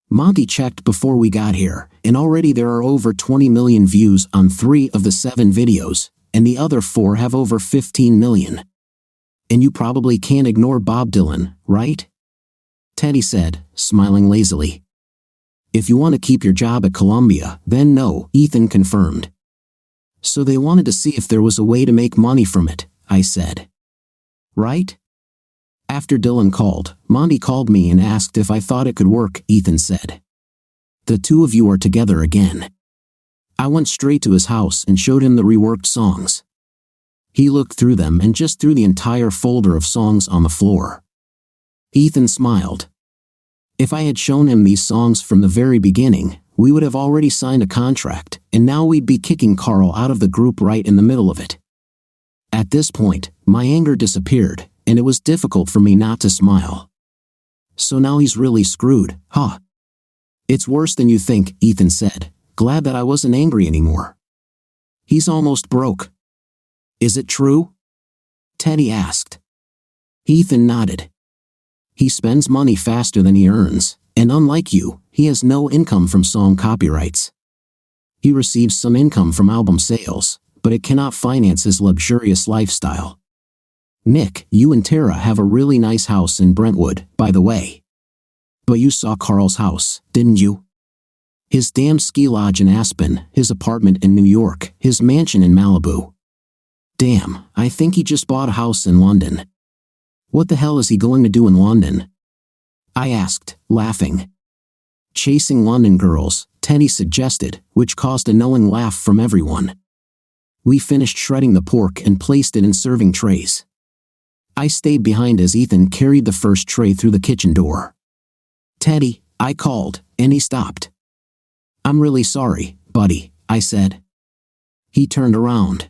Monty checked before we got here, and already there are over 20 million views on 3 of the 7 videos, and the other 4 have over 15 million. And you probably can't ignore Bob Dylan, right? Teddy said, smiling lazily. If you want to keep your job at Columbia, then no, Ethan confirmed. So they wanted to see if there was a way to make money from it, I said. Right? After Dylan called, Monty called me and asked if I thought it could work, Ethan said. The two of you are together again. I went straight to his house and showed him the reworked songs. He looked through them and just threw the entire folder of songs on the floor. Ethan smiled. If I had shown him these songs from the very beginning, we would have already signed a contract, and now we'd be kicking Carl out of the group right in the middle of it. At this point, my anger disappeared, and it was difficult for me not to smile. So now he's really screwed, huh? It's worse than you think, Ethan said, glad that I wasn't angry anymore. He's almost broke. Is it true? Teddy asked. Ethan nodded. He spends money faster than he earns, and unlike you, he has no income from song copyrights. He receives some income from album sales, but it cannot finance his luxurious lifestyle. Nick, you and Tara have a really nice house in Brentwood, by the way. But you saw Carl's house, didn't you? His damn ski lodge in Aspen, his apartment in New York, his mansion in Malibu. Damn, I think he just bought a house in London. What the hell is he going to do in London? I asked, laughing. Chasing London girls, Teddy suggested, which caused a knowing laugh from everyone. We finished shredding the pork and placed it in serving trays. I stayed behind as Ethan carried the first tray through the kitchen door. Teddy, I called, and he stopped. I'm really sorry, buddy, I said. He turned around.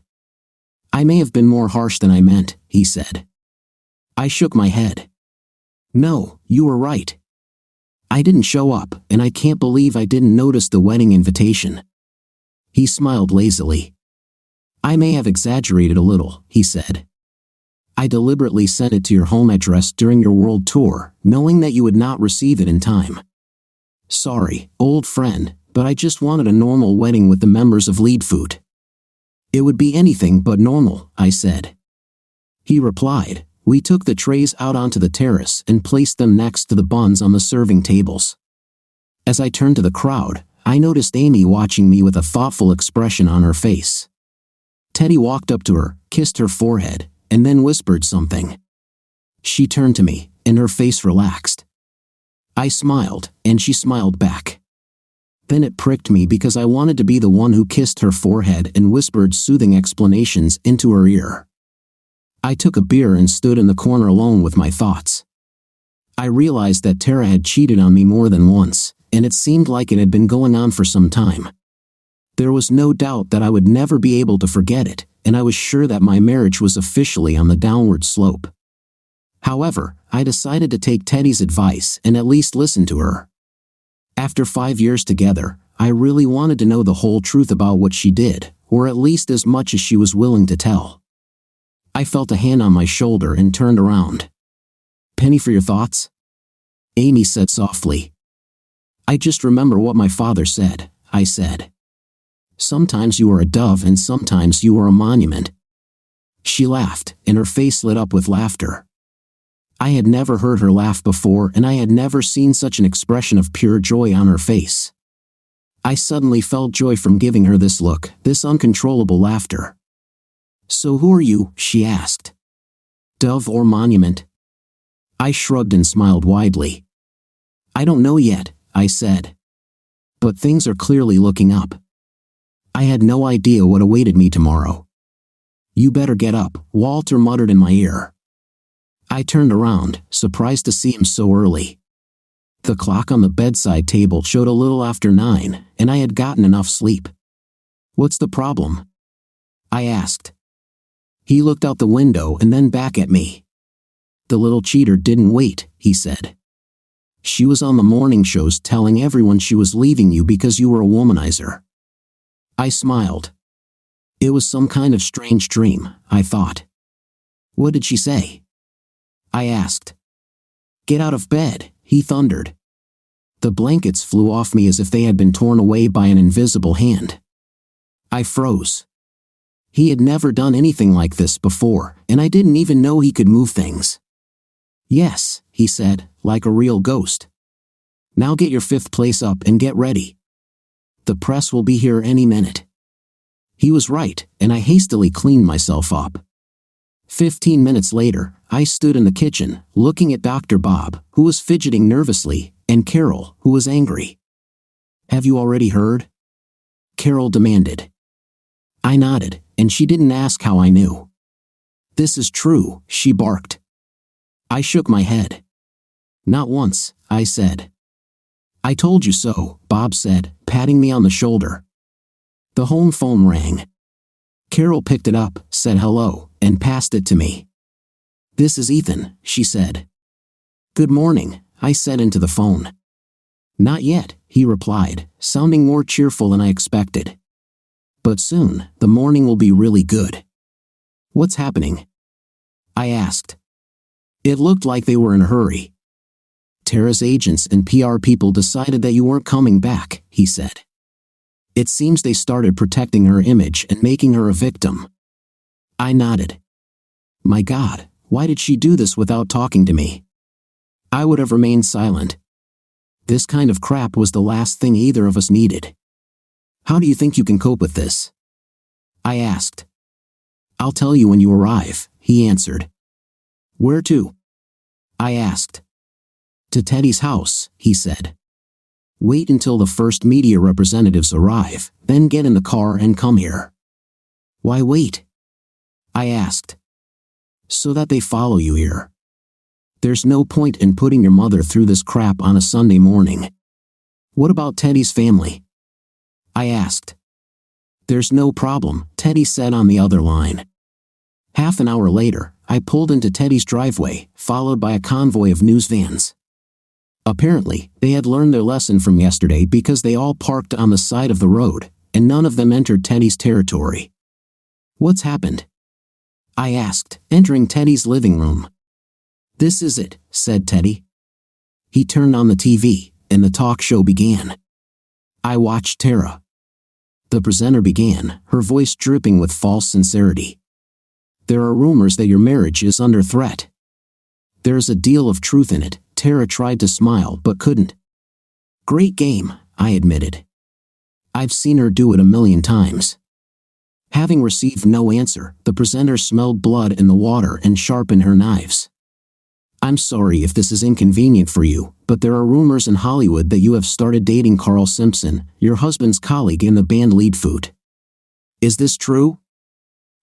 I may have been more harsh than I meant, he said. I shook my head. No, you were right. I didn't show up, and I can't believe I didn't notice the wedding invitation. He smiled lazily. I may have exaggerated a little, he said. I deliberately sent it to your home address during your world tour, knowing that you would not receive it in time. Sorry, old friend, but I just wanted a normal wedding with the members of Leadfoot. It would be anything but normal, I said. He replied. We took the trays out onto the terrace and placed them next to the buns on the serving tables. As I turned to the crowd, I noticed Amy watching me with a thoughtful expression on her face. Teddy walked up to her, kissed her forehead, and then whispered something. She turned to me, and her face relaxed. I smiled, and she smiled back. Then it pricked me because I wanted to be the one who kissed her forehead and whispered soothing explanations into her ear. I took a beer and stood in the corner alone with my thoughts. I realized that Tara had cheated on me more than once, and it seemed like it had been going on for some time. There was no doubt that I would never be able to forget it, and I was sure that my marriage was officially on the downward slope. However, I decided to take Teddy's advice and at least listen to her. After 5 years together, I really wanted to know the whole truth about what she did, or at least as much as she was willing to tell. I felt a hand on my shoulder and turned around. Penny for your thoughts? Amy said softly. I just remember what my father said, I said. Sometimes you are a dove and sometimes you are a monument. She laughed, and her face lit up with laughter. I had never heard her laugh before, and I had never seen such an expression of pure joy on her face. I suddenly felt joy from giving her this look, this uncontrollable laughter. So who are you? She asked. Dove or monument? I shrugged and smiled widely. I don't know yet, I said. But things are clearly looking up. I had no idea what awaited me tomorrow. You better get up, Walter muttered in my ear. I turned around, surprised to see him so early. The clock on the bedside table showed a little after 9, and I had gotten enough sleep. What's the problem? I asked. He looked out the window and then back at me. The little cheater didn't wait, he said. She was on the morning shows telling everyone she was leaving you because you were a womanizer. I smiled. It was some kind of strange dream, I thought. What did she say? I asked. Get out of bed, he thundered. The blankets flew off me as if they had been torn away by an invisible hand. I froze. He had never done anything like this before, and I didn't even know he could move things. "Yes," he said, like a real ghost. "Now get your 5th place up and get ready. The press will be here any minute." He was right, and I hastily cleaned myself up. 15 minutes later, I stood in the kitchen, looking at Dr. Bob, who was fidgeting nervously, and Carol, who was angry. "Have you already heard?" Carol demanded. I nodded, and she didn't ask how I knew. "This is true," she barked. I shook my head. "Not once," I said. "I told you so," Bob said, patting me on the shoulder. The home phone rang. Carol picked it up, said hello, and passed it to me. "This is Ethan," she said. "Good morning," I said into the phone. "Not yet," he replied, sounding more cheerful than I expected. "But soon, the morning will be really good." "What's happening?" I asked. It looked like they were in a hurry. "Tara's agents and PR people decided that you weren't coming back," he said. "It seems they started protecting her image and making her a victim." I nodded. My God, why did she do this without talking to me? I would have remained silent. This kind of crap was the last thing either of us needed. "How do you think you can cope with this?" I asked. "I'll tell you when you arrive," he answered. "Where to?" I asked. "To Teddy's house," he said. "Wait until the first media representatives arrive, then get in the car and come here." "Why wait?" I asked. "So that they follow you here. There's no point in putting your mother through this crap on a Sunday morning." "What about Teddy's family?" I asked. "There's no problem," Teddy said on the other line. Half an hour later, I pulled into Teddy's driveway, followed by a convoy of news vans. Apparently, they had learned their lesson from yesterday because they all parked on the side of the road, and none of them entered Teddy's territory. "What's happened?" I asked, entering Teddy's living room. "This is it," said Teddy. He turned on the TV, and the talk show began. I watched Tara. The presenter began, her voice dripping with false sincerity. "There are rumors that your marriage is under threat." "There's a deal of truth in it," Tara tried to smile but couldn't. "Great game," I admitted. "I've seen her do it a million times." Having received no answer, the presenter smelled blood in the water and sharpened her knives. "I'm sorry if this is inconvenient for you, but there are rumors in Hollywood that you have started dating Carl Simpson, your husband's colleague in the band Leadfoot. Is this true?"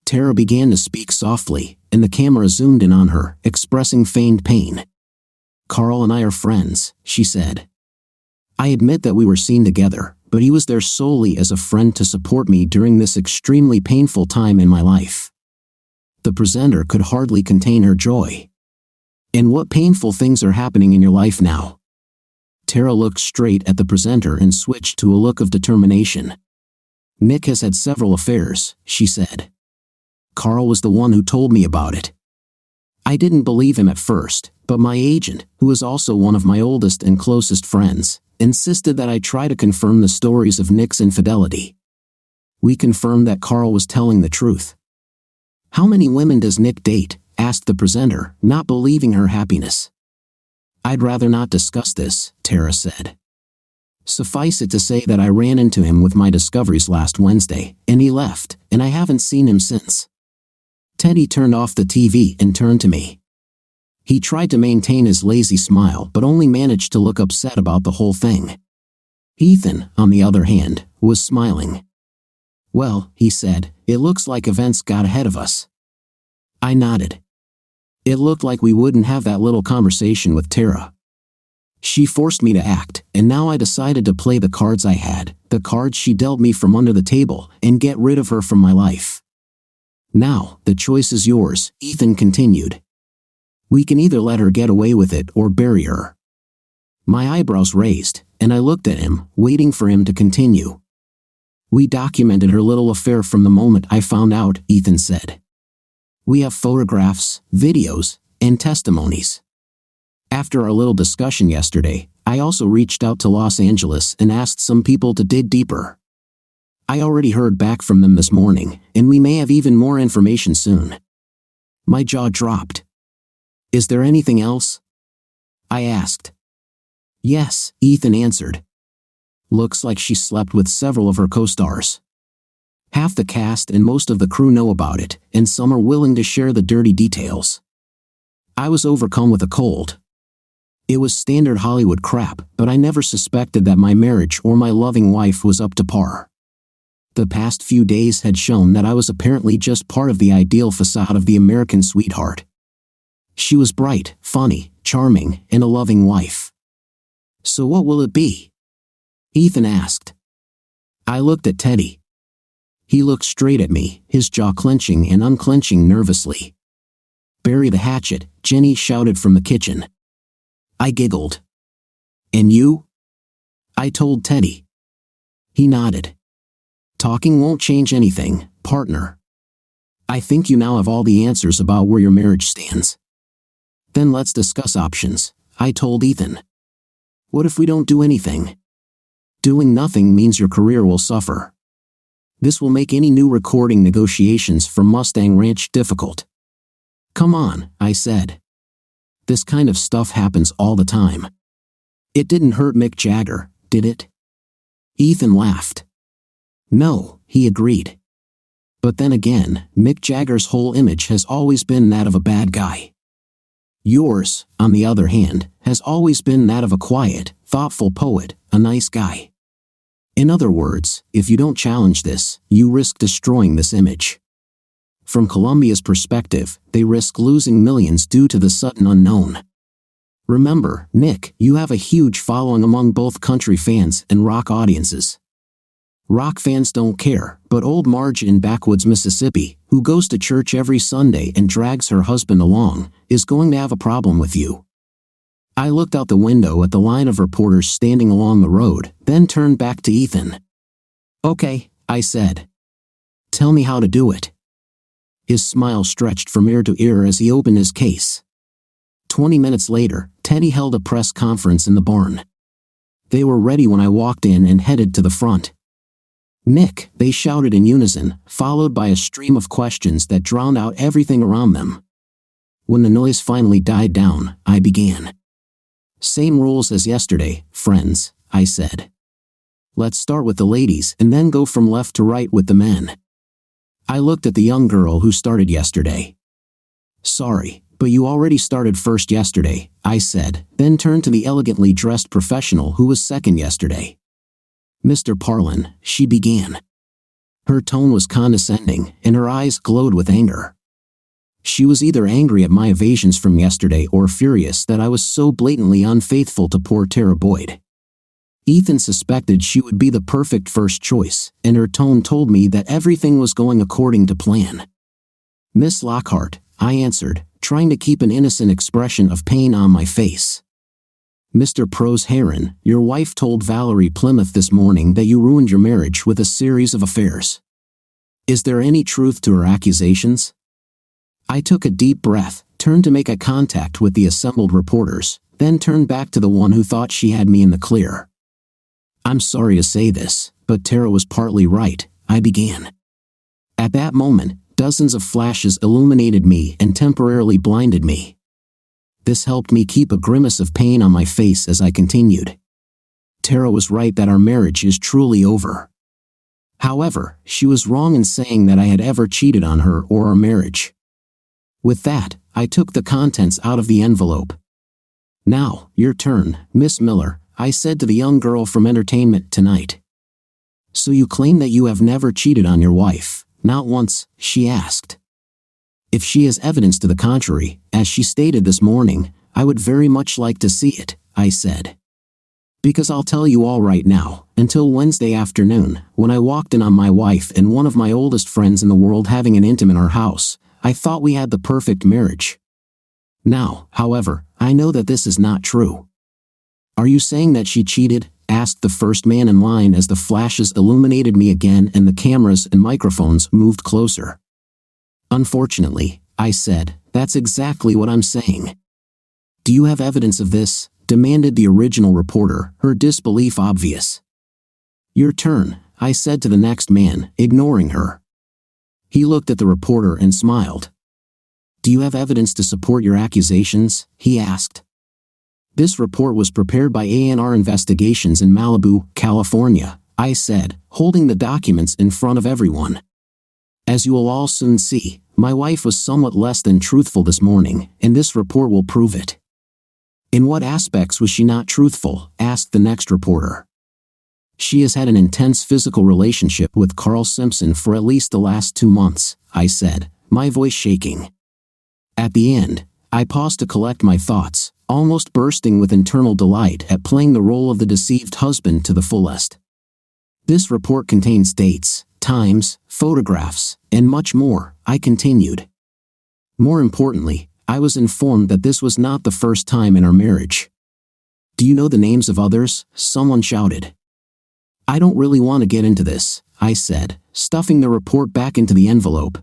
Tara began to speak softly, and the camera zoomed in on her, expressing feigned pain. "Carl and I are friends," she said. "I admit that we were seen together, but he was there solely as a friend to support me during this extremely painful time in my life." The presenter could hardly contain her joy. "And what painful things are happening in your life now?" Tara looked straight at the presenter and switched to a look of determination. "Nick has had several affairs," she said. "Carl was the one who told me about it. I didn't believe him at first, but my agent, who is also one of my oldest and closest friends, insisted that I try to confirm the stories of Nick's infidelity. We confirmed that Carl was telling the truth." "How many women does Nick date?" asked the presenter, not believing her happiness. "I'd rather not discuss this," Tara said. "Suffice it to say that I ran into him with my discoveries last Wednesday, and he left, and I haven't seen him since." Teddy turned off the TV and turned to me. He tried to maintain his lazy smile but only managed to look upset about the whole thing. Ethan, on the other hand, was smiling. "Well," he said, "it looks like events got ahead of us." I nodded. It looked like we wouldn't have that little conversation with Tara. She forced me to act, and now I decided to play the cards I had, the cards she dealt me from under the table, and get rid of her from my life. "Now, the choice is yours," Ethan continued. "We can either let her get away with it or bury her." My eyebrows raised, and I looked at him, waiting for him to continue. "We documented her little affair from the moment I found out," Ethan said. "We have photographs, videos, and testimonies. After our little discussion yesterday, I also reached out to Los Angeles and asked some people to dig deeper. I already heard back from them this morning, and we may have even more information soon. My jaw dropped. Is there anything else? I asked. Yes, Ethan answered. Looks like she slept with several of her co-stars. Half the cast and most of the crew know about it, and some are willing to share the dirty details. I was overcome with a cold. It was standard Hollywood crap, but I never suspected that my marriage or my loving wife was up to par. The past few days had shown that I was apparently just part of the ideal facade of the American sweetheart. She was bright, funny, charming, and a loving wife. So what will it be? Ethan asked. I looked at Teddy. He looked straight at me, his jaw clenching and unclenching nervously. Bury the hatchet, Jenny shouted from the kitchen. I giggled. And you? I told Teddy. He nodded. Talking won't change anything, partner. I think you now have all the answers about where your marriage stands. Then let's discuss options, I told Ethan. What if we don't do anything? Doing nothing means your career will suffer. This will make any new recording negotiations for Mustang Ranch difficult. Come on, I said. This kind of stuff happens all the time. It didn't hurt Mick Jagger, did it? Ethan laughed. No, he agreed. But then again, Mick Jagger's whole image has always been that of a bad guy. Yours, on the other hand, has always been that of a quiet, thoughtful poet, a nice guy. In other words, if you don't challenge this, you risk destroying this image. From Columbia's perspective, they risk losing millions due to the sudden unknown. Remember, Nick, you have a huge following among both country fans and rock audiences. Rock fans don't care, but old Marge in backwoods Mississippi, who goes to church every Sunday and drags her husband along, is going to have a problem with you. I looked out the window at the line of reporters standing along the road, then turned back to Ethan. Okay, I said. Tell me how to do it. His smile stretched from ear to ear as he opened his case. 20 minutes later, Teddy held a press conference in the barn. They were ready when I walked in and headed to the front. Nick, they shouted in unison, followed by a stream of questions that drowned out everything around them. When the noise finally died down, I began. Same rules as yesterday, friends, I said. Let's start with the ladies and then go from left to right with the men. I looked at the young girl who started yesterday. Sorry, but you already started first yesterday, I said, then turned to the elegantly dressed professional who was second yesterday. Mr. Parlin, she began. Her tone was condescending, and her eyes glowed with anger. She was either angry at my evasions from yesterday or furious that I was so blatantly unfaithful to poor Tara Boyd. Ethan suspected she would be the perfect first choice, and her tone told me that everything was going according to plan. Miss Lockhart, I answered, trying to keep an innocent expression of pain on my face. Mr. Prose Heron, your wife told Valerie Plymouth this morning that you ruined your marriage with a series of affairs. Is there any truth to her accusations? I took a deep breath, turned to make eye contact with the assembled reporters, then turned back to the one who thought she had me in the clear. I'm sorry to say this, but Tara was partly right, I began. At that moment, dozens of flashes illuminated me and temporarily blinded me. This helped me keep a grimace of pain on my face as I continued. Tara was right that our marriage is truly over. However, she was wrong in saying that I had ever cheated on her or our marriage. With that, I took the contents out of the envelope. Now, your turn, Miss Miller, I said to the young girl from Entertainment Tonight. So you claim that you have never cheated on your wife, not once, she asked. If she has evidence to the contrary, as she stated this morning, I would very much like to see it, I said. Because I'll tell you all right now, until Wednesday afternoon, when I walked in on my wife and one of my oldest friends in the world having an intim in our house, I thought we had the perfect marriage. Now, however, I know that this is not true. Are you saying that she cheated? Asked the first man in line as the flashes illuminated me again and the cameras and microphones moved closer. Unfortunately, I said, that's exactly what I'm saying. Do you have evidence of this? Demanded the original reporter, her disbelief obvious. Your turn, I said to the next man, ignoring her. He looked at the reporter and smiled. Do you have evidence to support your accusations? He asked. This report was prepared by A&R Investigations in Malibu, California, I said, holding the documents in front of everyone. As you will all soon see, my wife was somewhat less than truthful this morning, and this report will prove it. In what aspects was she not truthful? Asked the next reporter. She has had an intense physical relationship with Carl Simpson for at least the last 2 months, I said, my voice shaking. At the end, I paused to collect my thoughts, almost bursting with internal delight at playing the role of the deceived husband to the fullest. This report contains dates, times, photographs, and much more, I continued. More importantly, I was informed that this was not the first time in our marriage. Do you know the names of others? Someone shouted. I don't really want to get into this, I said, stuffing the report back into the envelope.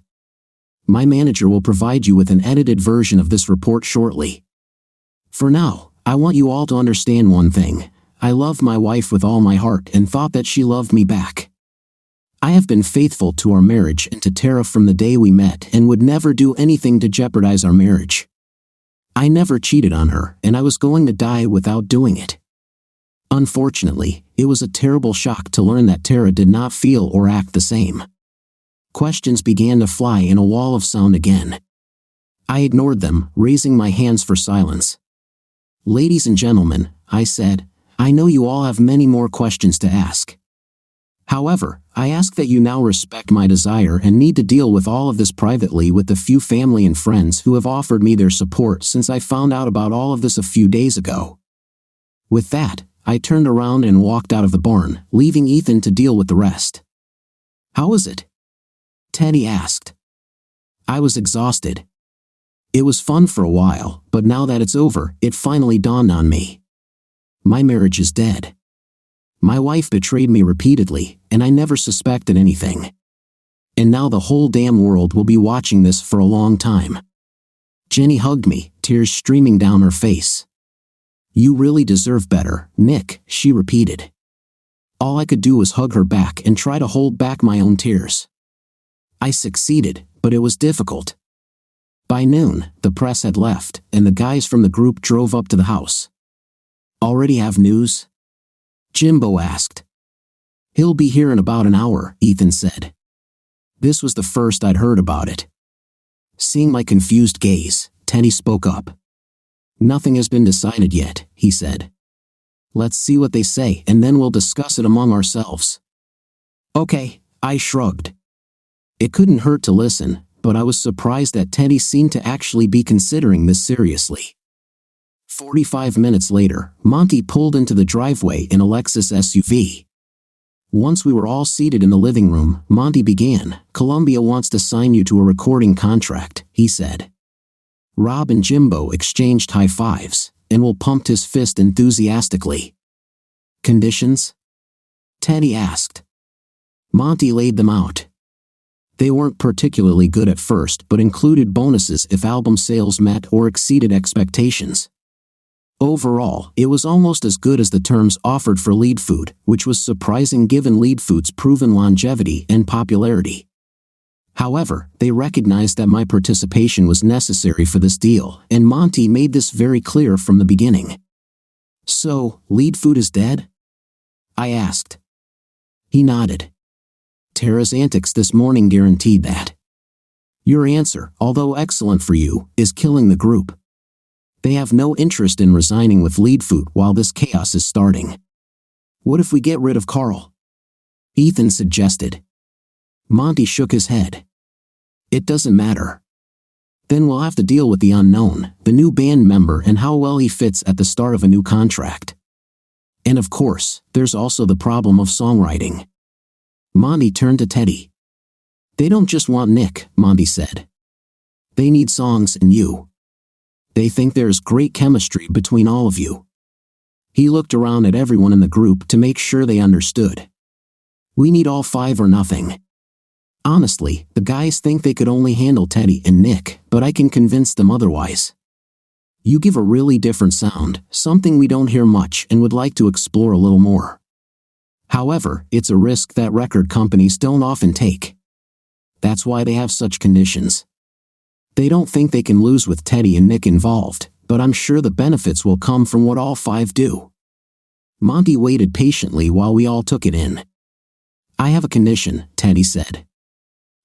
My manager will provide you with an edited version of this report shortly. For now, I want you all to understand one thing. I love my wife with all my heart and thought that she loved me back. I have been faithful to our marriage and to Tara from the day we met and would never do anything to jeopardize our marriage. I never cheated on her, and I was going to die without doing it. Unfortunately, it was a terrible shock to learn that Tara did not feel or act the same. Questions began to fly in a wall of sound again. I ignored them, raising my hands for silence. Ladies and gentlemen, I said, I know you all have many more questions to ask. However, I ask that you now respect my desire and need to deal with all of this privately with the few family and friends who have offered me their support since I found out about all of this a few days ago. With that, I turned around and walked out of the barn, leaving Ethan to deal with the rest. How was it? Teddy asked. I was exhausted. It was fun for a while, but now that it's over, it finally dawned on me. My marriage is dead. My wife betrayed me repeatedly, and I never suspected anything. And now the whole damn world will be watching this for a long time. Jenny hugged me, tears streaming down her face. You really deserve better, Nick, she repeated. All I could do was hug her back and try to hold back my own tears. I succeeded, but it was difficult. By noon, the press had left, and the guys from the group drove up to the house. Already have news? Jimbo asked. He'll be here in about an hour, Ethan said. This was the first I'd heard about it. Seeing my confused gaze, Teddy spoke up. Nothing has been decided yet, he said. Let's see what they say and then we'll discuss it among ourselves. Okay, I shrugged. It couldn't hurt to listen, but I was surprised that Teddy seemed to actually be considering this seriously. 45 minutes later, Monty pulled into the driveway in a Lexus SUV. Once we were all seated in the living room, Monty began. Columbia wants to sign you to a recording contract, he said. Rob and Jimbo exchanged high fives, and Will pumped his fist enthusiastically. Conditions? Teddy asked. Monty laid them out. They weren't particularly good at first but included bonuses if album sales met or exceeded expectations. Overall, it was almost as good as the terms offered for Lead Food, which was surprising given Lead Food's proven longevity and popularity. However, they recognized that my participation was necessary for this deal, and Monty made this very clear from the beginning. So, Lead Food is dead? I asked. He nodded. Tara's antics this morning guaranteed that. Your answer, although excellent for you, is killing the group. They have no interest in resigning with Lead Food while this chaos is starting. What if we get rid of Carl? Ethan suggested. Monty shook his head. It doesn't matter. Then we'll have to deal with the unknown, the new band member and how well he fits at the start of a new contract. And of course, there's also the problem of songwriting. Monty turned to Teddy. They don't just want Nick, Monty said. They need songs and you. They think there's great chemistry between all of you. He looked around at everyone in the group to make sure they understood. We need all five or nothing. Honestly, the guys think they could only handle Teddy and Nick, but I can convince them otherwise. You give a really different sound, something we don't hear much and would like to explore a little more. However, it's a risk that record companies don't often take. That's why they have such conditions. They don't think they can lose with Teddy and Nick involved, but I'm sure the benefits will come from what all five do. Monty waited patiently while we all took it in. I have a condition, Teddy said.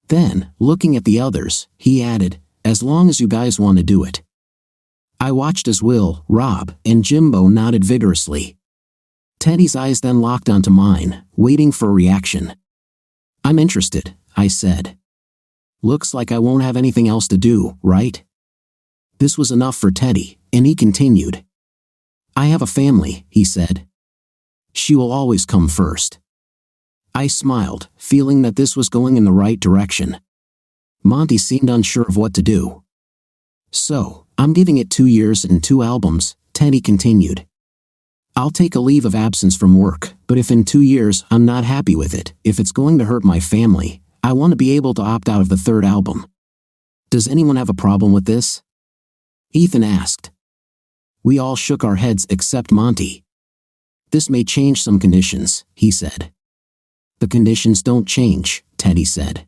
Then, looking at the others, he added, as long as you guys want to do it. I watched as Will, Rob, and Jimbo nodded vigorously. Teddy's eyes then locked onto mine, waiting for a reaction. I'm interested, I said. Looks like I won't have anything else to do, right? This was enough for Teddy, and he continued. I have a family, he said. She will always come first. I smiled, feeling that this was going in the right direction. Monty seemed unsure of what to do. So, I'm giving it 2 years and 2 albums, Teddy continued. I'll take a leave of absence from work, but if in 2 years I'm not happy with it, if it's going to hurt my family, I want to be able to opt out of the 3rd album. Does anyone have a problem with this? Ethan asked. We all shook our heads except Monty. This may change some conditions, he said. The conditions don't change, Teddy said.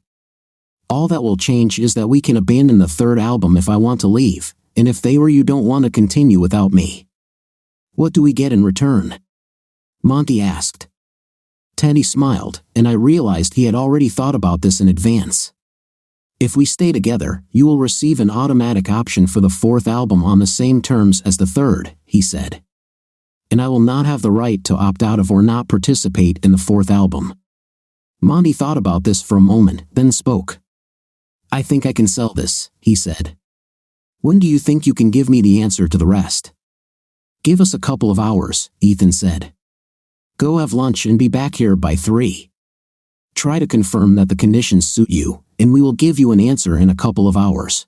All that will change is that we can abandon the 3rd album if I want to leave, and if they or you don't want to continue without me. What do we get in return? Monty asked. Teddy smiled, and I realized he had already thought about this in advance. If we stay together, you will receive an automatic option for the 4th album on the same terms as the 3rd, he said. And I will not have the right to opt out of or not participate in the 4th album. Monty thought about this for a moment, then spoke. I think I can sell this, he said. When do you think you can give me the answer to the rest? Give us a couple of hours, Ethan said. Go have lunch and be back here by 3. Try to confirm that the conditions suit you, and we will give you an answer in a couple of hours.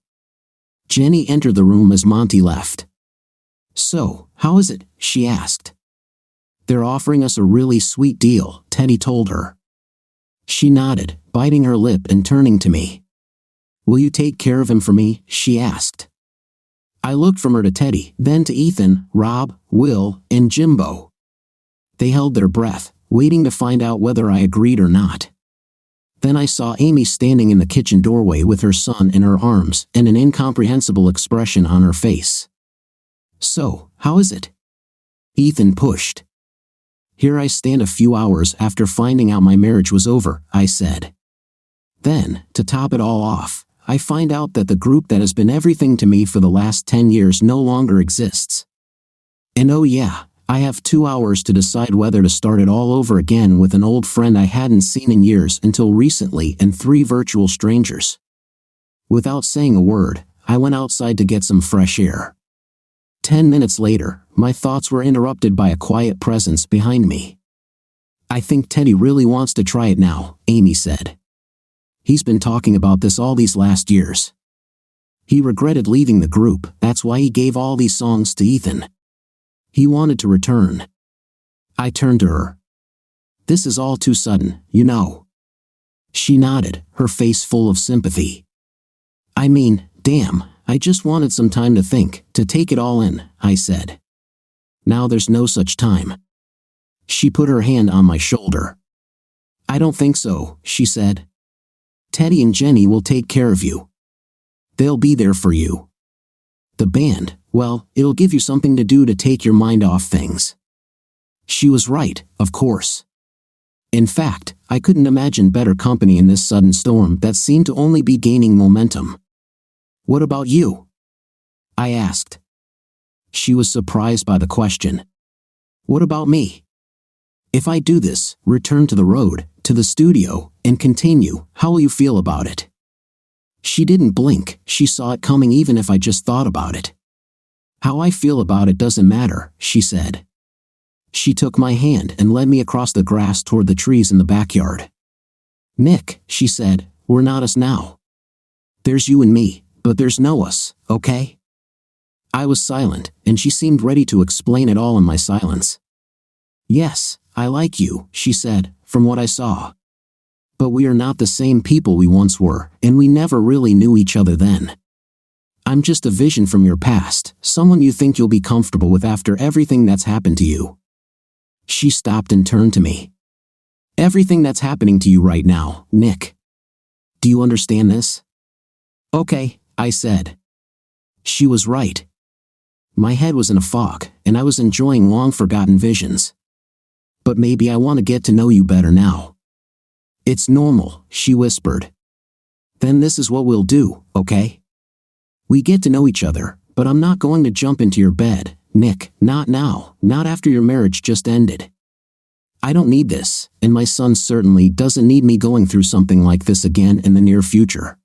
Jenny entered the room as Monty left. So, how is it? She asked. They're offering us a really sweet deal, Teddy told her. She nodded, biting her lip and turning to me. Will you take care of him for me? She asked. I looked from her to Teddy, then to Ethan, Rob, Will, and Jimbo. They held their breath, waiting to find out whether I agreed or not. Then I saw Amy standing in the kitchen doorway with her son in her arms and an incomprehensible expression on her face. So, how is it? Ethan pushed. Here I stand a few hours after finding out my marriage was over, I said. Then, to top it all off, I find out that the group that has been everything to me for the last 10 years no longer exists. And oh yeah, I have 2 hours to decide whether to start it all over again with an old friend I hadn't seen in years until recently and 3 virtual strangers. Without saying a word, I went outside to get some fresh air. 10 minutes later, my thoughts were interrupted by a quiet presence behind me. I think Teddy really wants to try it now, Amy said. He's been talking about this all these last years. He regretted leaving the group, that's why he gave all these songs to Ethan. He wanted to return. I turned to her. This is all too sudden, you know. She nodded, her face full of sympathy. I mean, damn, I just wanted some time to think, to take it all in, I said. Now there's no such time. She put her hand on my shoulder. I don't think so, she said. Teddy and Jenny will take care of you. They'll be there for you. The band, well, it'll give you something to do to take your mind off things. She was right, of course. In fact, I couldn't imagine better company in this sudden storm that seemed to only be gaining momentum. What about you? I asked. She was surprised by the question. What about me? If I do this, return to the road, to the studio, and continue, how will you feel about it? She didn't blink, she saw it coming even if I just thought about it. How I feel about it doesn't matter, she said. She took my hand and led me across the grass toward the trees in the backyard. Nick, she said, we're not us now. There's you and me, but there's no us, okay? I was silent, and she seemed ready to explain it all in my silence. Yes, I like you, she said, from what I saw. But we are not the same people we once were, and we never really knew each other then. I'm just a vision from your past, someone you think you'll be comfortable with after everything that's happened to you. She stopped and turned to me. Everything that's happening to you right now, Nick. Do you understand this? Okay, I said. She was right. My head was in a fog, and I was enjoying long-forgotten visions. But maybe I want to get to know you better now. It's normal, she whispered. Then this is what we'll do, okay? We get to know each other, but I'm not going to jump into your bed, Nick, not now, not after your marriage just ended. I don't need this, and my son certainly doesn't need me going through something like this again in the near future.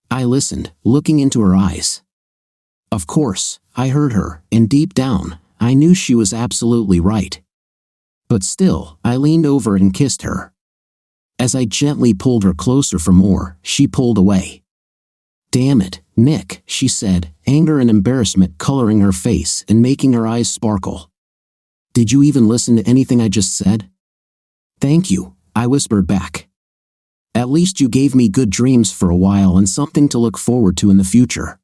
I listened, looking into her eyes. Of course, I heard her, and deep down, I knew she was absolutely right. But still, I leaned over and kissed her. As I gently pulled her closer for more, she pulled away. Damn it, Nick, she said, anger and embarrassment coloring her face and making her eyes sparkle. Did you even listen to anything I just said? Thank you, I whispered back. At least you gave me good dreams for a while and something to look forward to in the future.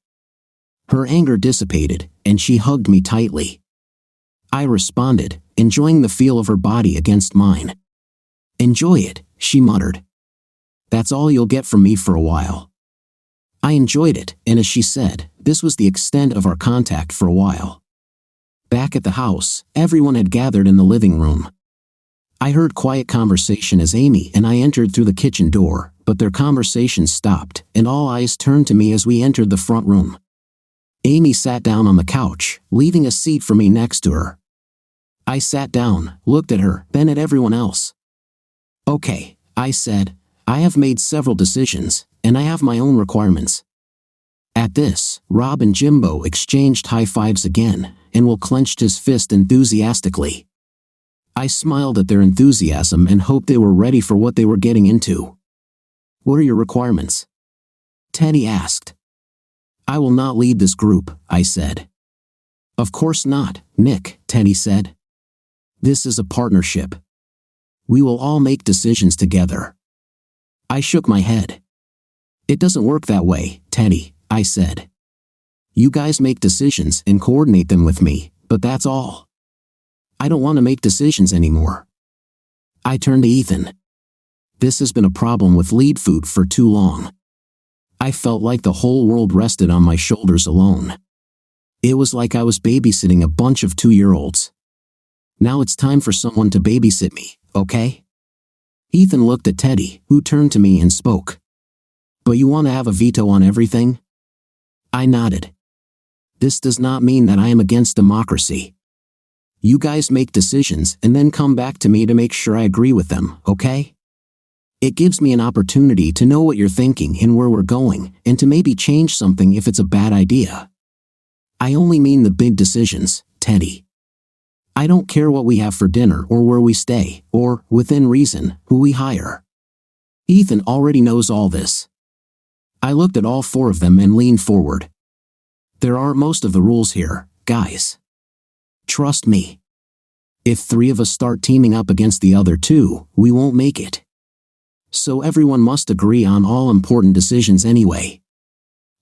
Her anger dissipated, and she hugged me tightly. I responded, enjoying the feel of her body against mine. Enjoy it, she muttered. That's all you'll get from me for a while. I enjoyed it, and as she said, this was the extent of our contact for a while. Back at the house, everyone had gathered in the living room. I heard quiet conversation as Amy and I entered through the kitchen door, but their conversation stopped, and all eyes turned to me as we entered the front room. Amy sat down on the couch, leaving a seat for me next to her. I sat down, looked at her, then at everyone else. Okay, I said, I have made several decisions, and I have my own requirements. At this, Rob and Jimbo exchanged high fives again, and Will clenched his fist enthusiastically. I smiled at their enthusiasm and hoped they were ready for what they were getting into. What are your requirements? Teddy asked. I will not lead this group, I said. Of course not, Nick, Teddy said. This is a partnership. We will all make decisions together. I shook my head. It doesn't work that way, Teddy, I said. You guys make decisions and coordinate them with me, but that's all. I don't want to make decisions anymore. I turned to Ethan. This has been a problem with lead food for too long. I felt like the whole world rested on my shoulders alone. It was like I was babysitting a bunch of 2-year-olds. Now it's time for someone to babysit me, okay? Ethan looked at Teddy, who turned to me and spoke. But you want to have a veto on everything? I nodded. This does not mean that I am against democracy. You guys make decisions and then come back to me to make sure I agree with them, okay? It gives me an opportunity to know what you're thinking and where we're going, and to maybe change something if it's a bad idea. I only mean the big decisions, Teddy. I don't care what we have for dinner or where we stay, or, within reason, who we hire. Ethan already knows all this. I looked at all 4 of them and leaned forward. There are most of the rules here, guys. Trust me. If 3 of us start teaming up against the other 2, we won't make it. So everyone must agree on all important decisions anyway.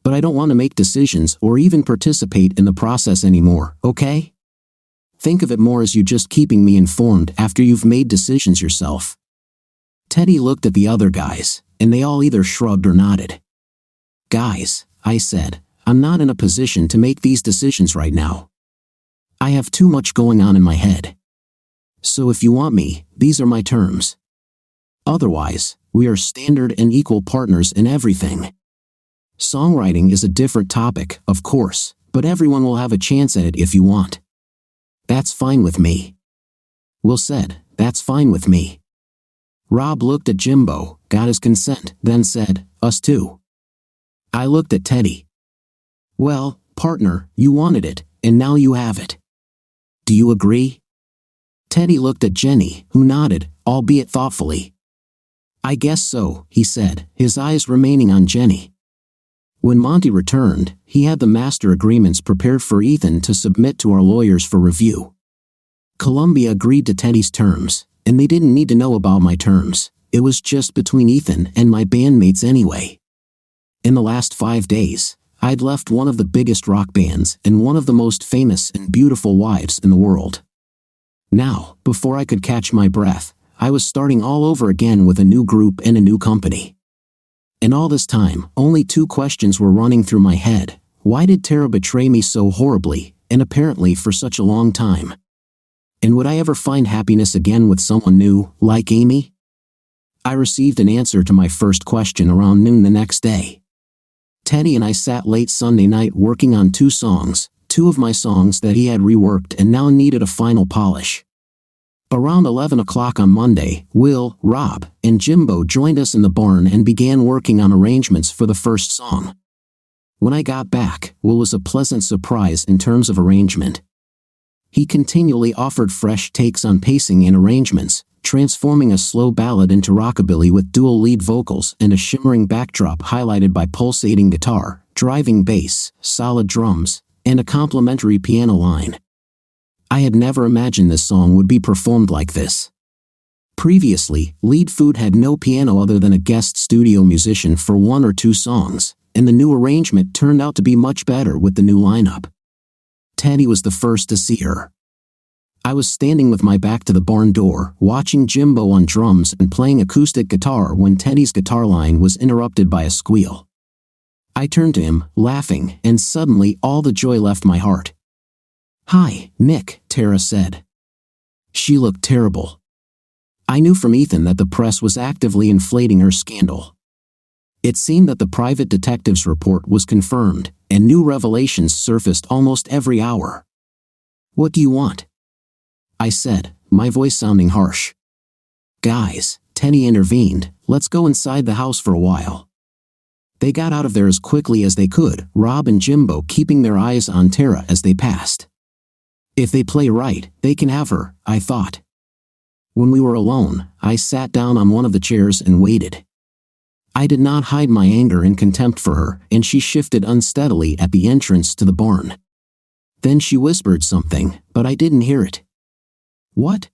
But I don't want to make decisions or even participate in the process anymore, okay? Think of it more as you just keeping me informed after you've made decisions yourself. Teddy looked at the other guys, and they all either shrugged or nodded. Guys, I said, I'm not in a position to make these decisions right now. I have too much going on in my head. So if you want me, these are my terms. Otherwise, we are standard and equal partners in everything. Songwriting is a different topic, of course, but everyone will have a chance at it if you want. That's fine with me. Will said, that's fine with me. Rob looked at Jimbo, got his consent, then said, us too. I looked at Teddy. Well, partner, you wanted it, and now you have it. Do you agree? Teddy looked at Jenny, who nodded, albeit thoughtfully. I guess so, he said, his eyes remaining on Jenny. When Monty returned, he had the master agreements prepared for Ethan to submit to our lawyers for review. Columbia agreed to Teddy's terms, and they didn't need to know about my terms. It was just between Ethan and my bandmates anyway. In the last 5 days, I'd left one of the biggest rock bands and one of the most famous and beautiful wives in the world. Now, before I could catch my breath, I was starting all over again with a new group and a new company. And all this time, only 2 questions were running through my head. Why did Tara betray me so horribly, and apparently for such a long time? And would I ever find happiness again with someone new, like Amy? I received an answer to my first question around noon the next day. Teddy and I sat late Sunday night working on 2 songs, 2 of my songs that he had reworked and now needed a final polish. Around 11 o'clock on Monday, Will, Rob, and Jimbo joined us in the barn and began working on arrangements for the first song. When I got back, Will was a pleasant surprise in terms of arrangement. He continually offered fresh takes on pacing and arrangements, transforming a slow ballad into rockabilly with dual lead vocals and a shimmering backdrop highlighted by pulsating guitar, driving bass, solid drums, and a complimentary piano line. I had never imagined this song would be performed like this. Previously, Lead Food had no piano other than a guest studio musician for 1 or 2 songs, and the new arrangement turned out to be much better with the new lineup. Teddy was the first to see her. I was standing with my back to the barn door, watching Jimbo on drums and playing acoustic guitar when Teddy's guitar line was interrupted by a squeal. I turned to him, laughing, and suddenly all the joy left my heart. "Hi, Nick," Tara said. She looked terrible. I knew from Ethan that the press was actively inflating her scandal. It seemed that the private detective's report was confirmed, and new revelations surfaced almost every hour. "What do you want?" I said, my voice sounding harsh. "Guys," Teddy intervened, "let's go inside the house for a while." They got out of there as quickly as they could, Rob and Jimbo keeping their eyes on Tara as they passed. If they play right, they can have her, I thought. When we were alone, I sat down on one of the chairs and waited. I did not hide my anger and contempt for her, and she shifted unsteadily at the entrance to the barn. Then she whispered something, but I didn't hear it. "What?"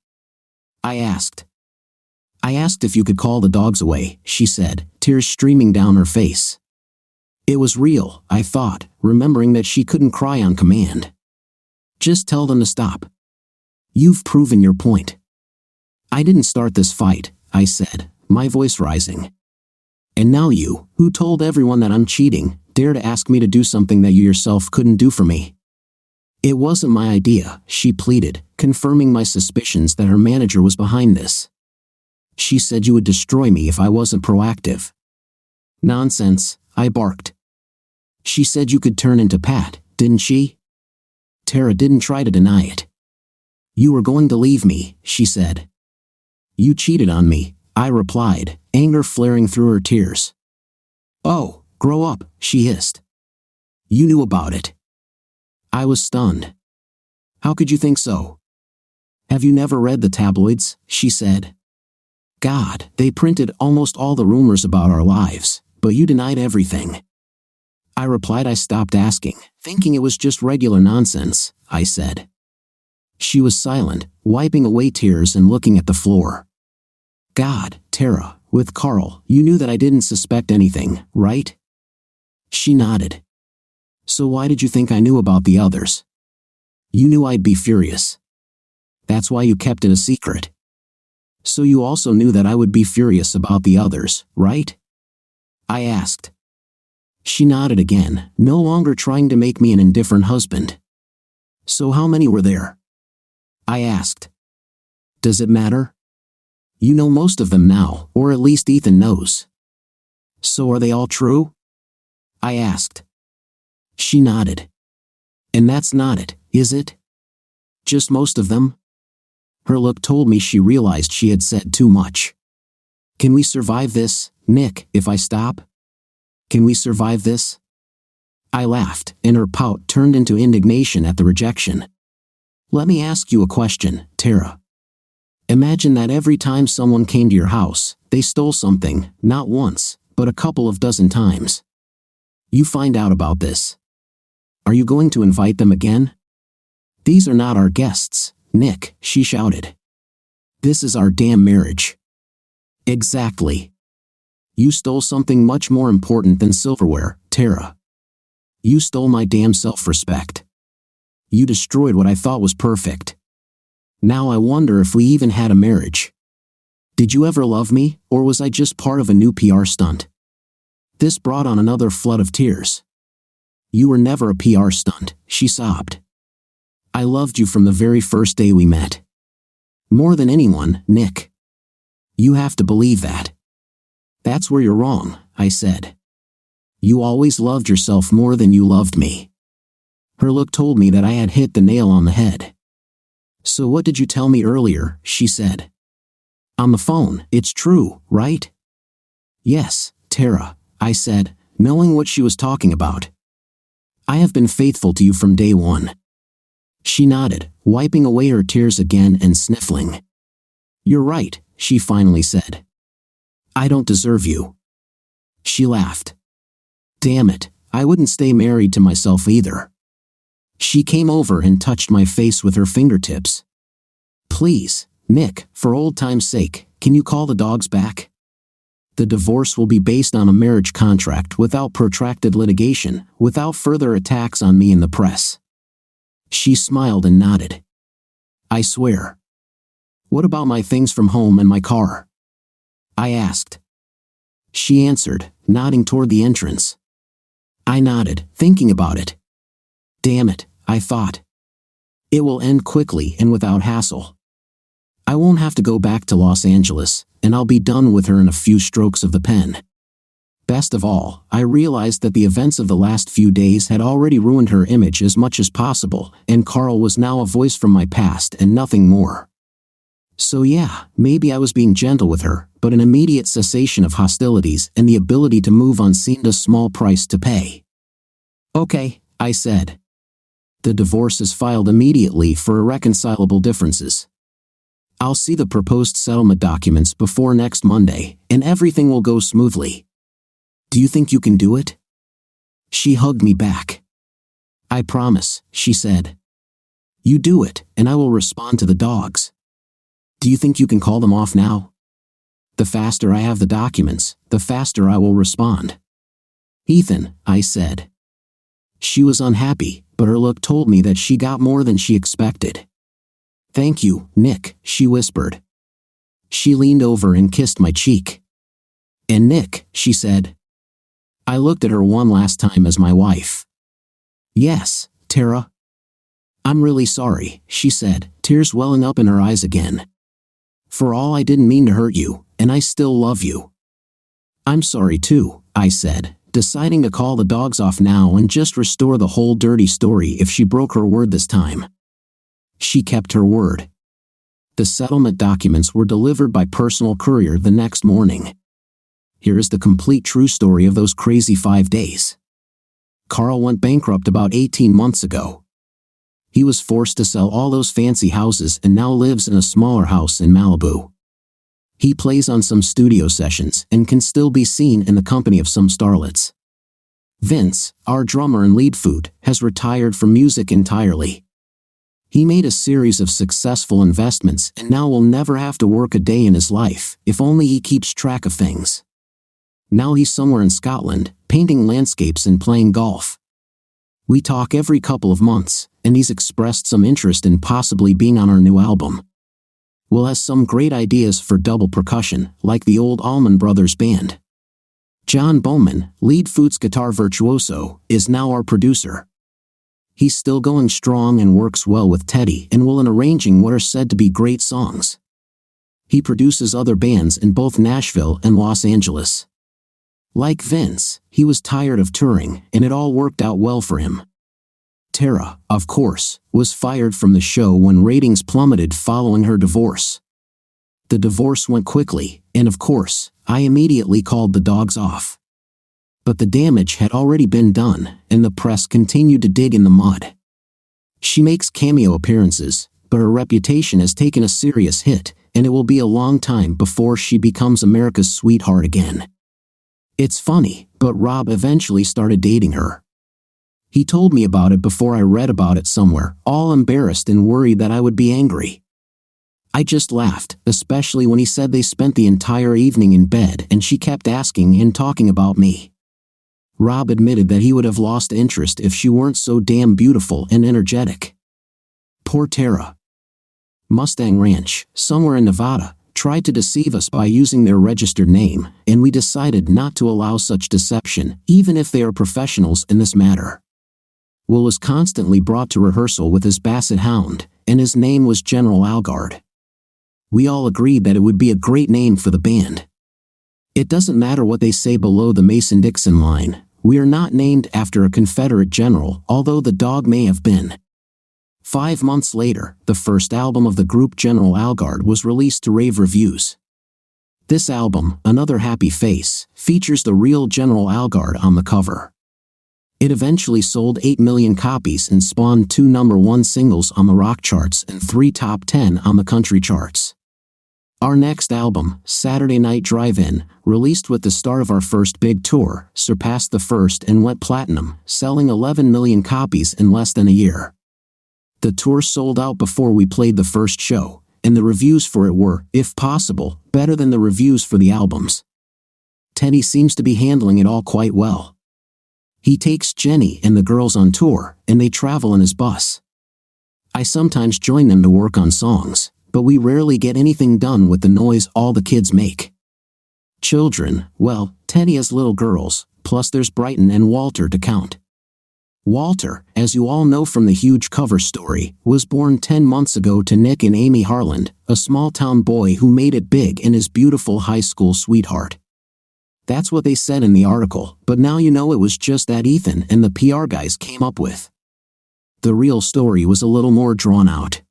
I asked. "I asked if you could call the dogs away," she said, tears streaming down her face. It was real, I thought, remembering that she couldn't cry on command. "Just tell them to stop. You've proven your point." "I didn't start this fight," I said, my voice rising. "And now you, who told everyone that I'm cheating, dare to ask me to do something that you yourself couldn't do for me." "It wasn't my idea," she pleaded, confirming my suspicions that her manager was behind this. "She said you would destroy me if I wasn't proactive." "Nonsense," I barked. "She said you could turn into Pat, didn't she?" Tara didn't try to deny it. "You were going to leave me," she said. "You cheated on me," I replied, anger flaring through her tears. "Oh, grow up," she hissed. "You knew about it." I was stunned. "How could you think so?" "Have you never read the tabloids?" she said. "God, they printed almost all the rumors about our lives, but you denied everything." I replied I stopped asking, thinking it was just regular nonsense, I said. She was silent, wiping away tears and looking at the floor. "God, Tara, with Carl, you knew that I didn't suspect anything, right?" She nodded. "So why did you think I knew about the others?" "You knew I'd be furious. That's why you kept it a secret." "So you also knew that I would be furious about the others, right?" I asked. She nodded again, no longer trying to make me an indifferent husband. "So how many were there?" I asked. "Does it matter?" "You know most of them now, or at least Ethan knows." "So are they all true?" I asked. She nodded. "And that's not it, is it? Just most of them?" Her look told me she realized she had said too much. "Can we survive this, Nick, if I stop? Can we survive this?" I laughed, and her pout turned into indignation at the rejection. "Let me ask you a question, Tara. Imagine that every time someone came to your house, they stole something, not once, but a couple of dozen times. You find out about this. Are you going to invite them again?" "These are not our guests, Nick," she shouted. "This is our damn marriage." "Exactly. You stole something much more important than silverware, Tara. You stole my damn self-respect. You destroyed what I thought was perfect. Now I wonder if we even had a marriage." Did you ever love me, or was I just part of a new PR stunt? This brought on another flood of tears. You were never a PR stunt, she sobbed. I loved you from the very first day we met. More than anyone, Nick. You have to believe that. That's where you're wrong, I said. You always loved yourself more than you loved me. Her look told me that I had hit the nail on the head. So what did you tell me earlier, she said. On the phone, it's true, right? Yes, Tara, I said, knowing what she was talking about. I have been faithful to you from day one. She nodded, wiping away her tears again and sniffling. You're right, she finally said. I don't deserve you. She laughed. Damn it, I wouldn't stay married to myself either. She came over and touched my face with her fingertips. Please, Nick, for old time's sake, can you call the dogs back? The divorce will be based on a marriage contract without protracted litigation, without further attacks on me in the press. She smiled and nodded. I swear. What about my things from home and my car? I asked. She answered, nodding toward the entrance. I nodded, thinking about it. Damn it, I thought. It will end quickly and without hassle. I won't have to go back to Los Angeles, and I'll be done with her in a few strokes of the pen. Best of all, I realized that the events of the last few days had already ruined her image as much as possible, and Carl was now a voice from my past and nothing more. So yeah, maybe I was being gentle with her, but an immediate cessation of hostilities and the ability to move on seemed a small price to pay. Okay, I said. The divorce is filed immediately for irreconcilable differences. I'll see the proposed settlement documents before next Monday, and everything will go smoothly. Do you think you can do it? She hugged me back. I promise, she said. You do it, and I will respond to the dogs. Do you think you can call them off now? The faster I have the documents, the faster I will respond. Ethan, I said. She was unhappy, but her look told me that she got more than she expected. Thank you, Nick, she whispered. She leaned over and kissed my cheek. And Nick, she said. I looked at her one last time as my wife. Yes, Tara. I'm really sorry, she said, tears welling up in her eyes again. For all I didn't mean to hurt you, and I still love you. I'm sorry too, I said, deciding to call the dogs off now and just restore the whole dirty story if she broke her word this time. She kept her word. The settlement documents were delivered by personal courier the next morning. Here is the complete true story of those crazy 5 days. Carl went bankrupt about 18 months ago. He was forced to sell all those fancy houses and now lives in a smaller house in Malibu. He plays on some studio sessions and can still be seen in the company of some starlets. Vince, our drummer and lead food, has retired from music entirely. He made a series of successful investments and now will never have to work a day in his life, if only he keeps track of things. Now he's somewhere in Scotland, painting landscapes and playing golf. We talk every couple of months, and he's expressed some interest in possibly being on our new album. Will has some great ideas for double percussion, like the old Allman Brothers band. John Bowman, lead food's guitar virtuoso, is now our producer. He's still going strong and works well with Teddy and will in arranging what are said to be great songs. He produces other bands in both Nashville and Los Angeles. Like Vince, he was tired of touring, and it all worked out well for him. Tara, of course, was fired from the show when ratings plummeted following her divorce. The divorce went quickly, and of course, I immediately called the dogs off. But the damage had already been done, and the press continued to dig in the mud. She makes cameo appearances, but her reputation has taken a serious hit, and it will be a long time before she becomes America's sweetheart again. It's funny, but Rob eventually started dating her. He told me about it before I read about it somewhere, all embarrassed and worried that I would be angry. I just laughed, especially when he said they spent the entire evening in bed and she kept asking and talking about me. Rob admitted that he would have lost interest if she weren't so damn beautiful and energetic. Poor Tara. Mustang Ranch, somewhere in Nevada, tried to deceive us by using their registered name, and we decided not to allow such deception, even if they are professionals in this matter. Will was constantly brought to rehearsal with his basset hound, and his name was General Algard. We all agreed that it would be a great name for the band. It doesn't matter what they say below the Mason-Dixon line, we are not named after a Confederate general, although the dog may have been. 5 months later, the first album of the group General Algard was released to rave reviews. This album, Another Happy Face, features the real General Algard on the cover. It eventually sold 8 million copies and spawned 2 #1 singles on the rock charts and 3 top 10 on the country charts. Our next album, Saturday Night Drive-In, released with the start of our first big tour, surpassed the first and went platinum, selling 11 million copies in less than a year. The tour sold out before we played the first show, and the reviews for it were, if possible, better than the reviews for the albums. Teddy seems to be handling it all quite well. He takes Jenny and the girls on tour, and they travel in his bus. I sometimes join them to work on songs, but we rarely get anything done with the noise all the kids make. Children, well, Teddy has little girls, plus there's Brighton and Walter to count. Walter, as you all know from the huge cover story, was born 10 months ago to Nick and Amy Harland, a small-town boy who made it big in his beautiful high school sweetheart. That's what they said in the article, but now you know it was just that Ethan and the PR guys came up with. The real story was a little more drawn out.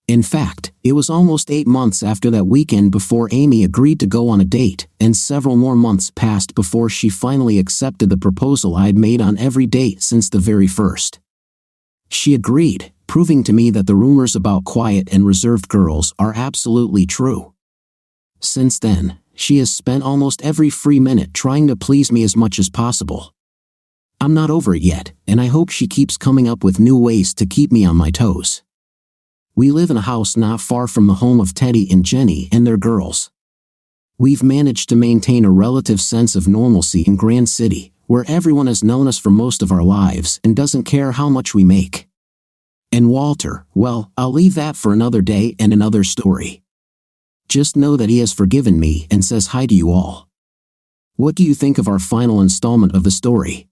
In fact, it was almost 8 months after that weekend before Amy agreed to go on a date, and several more months passed before she finally accepted the proposal I'd made on every date since the very first. She agreed, proving to me that the rumors about quiet and reserved girls are absolutely true. Since then, she has spent almost every free minute trying to please me as much as possible. I'm not over it yet, and I hope she keeps coming up with new ways to keep me on my toes. We live in a house not far from the home of Teddy and Jenny and their girls. We've managed to maintain a relative sense of normalcy in Grand City, where everyone has known us for most of our lives and doesn't care how much we make. And Walter, well, I'll leave that for another day and another story. Just know that he has forgiven me and says hi to you all. What do you think of our final installment of the story?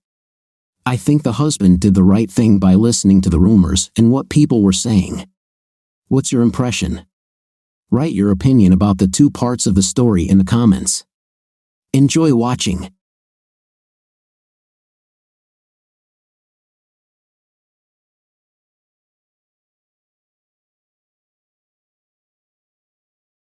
I think the husband did the right thing by listening to the rumors and what people were saying. What's your impression? Write your opinion about the 2 parts of the story in the comments. Enjoy watching.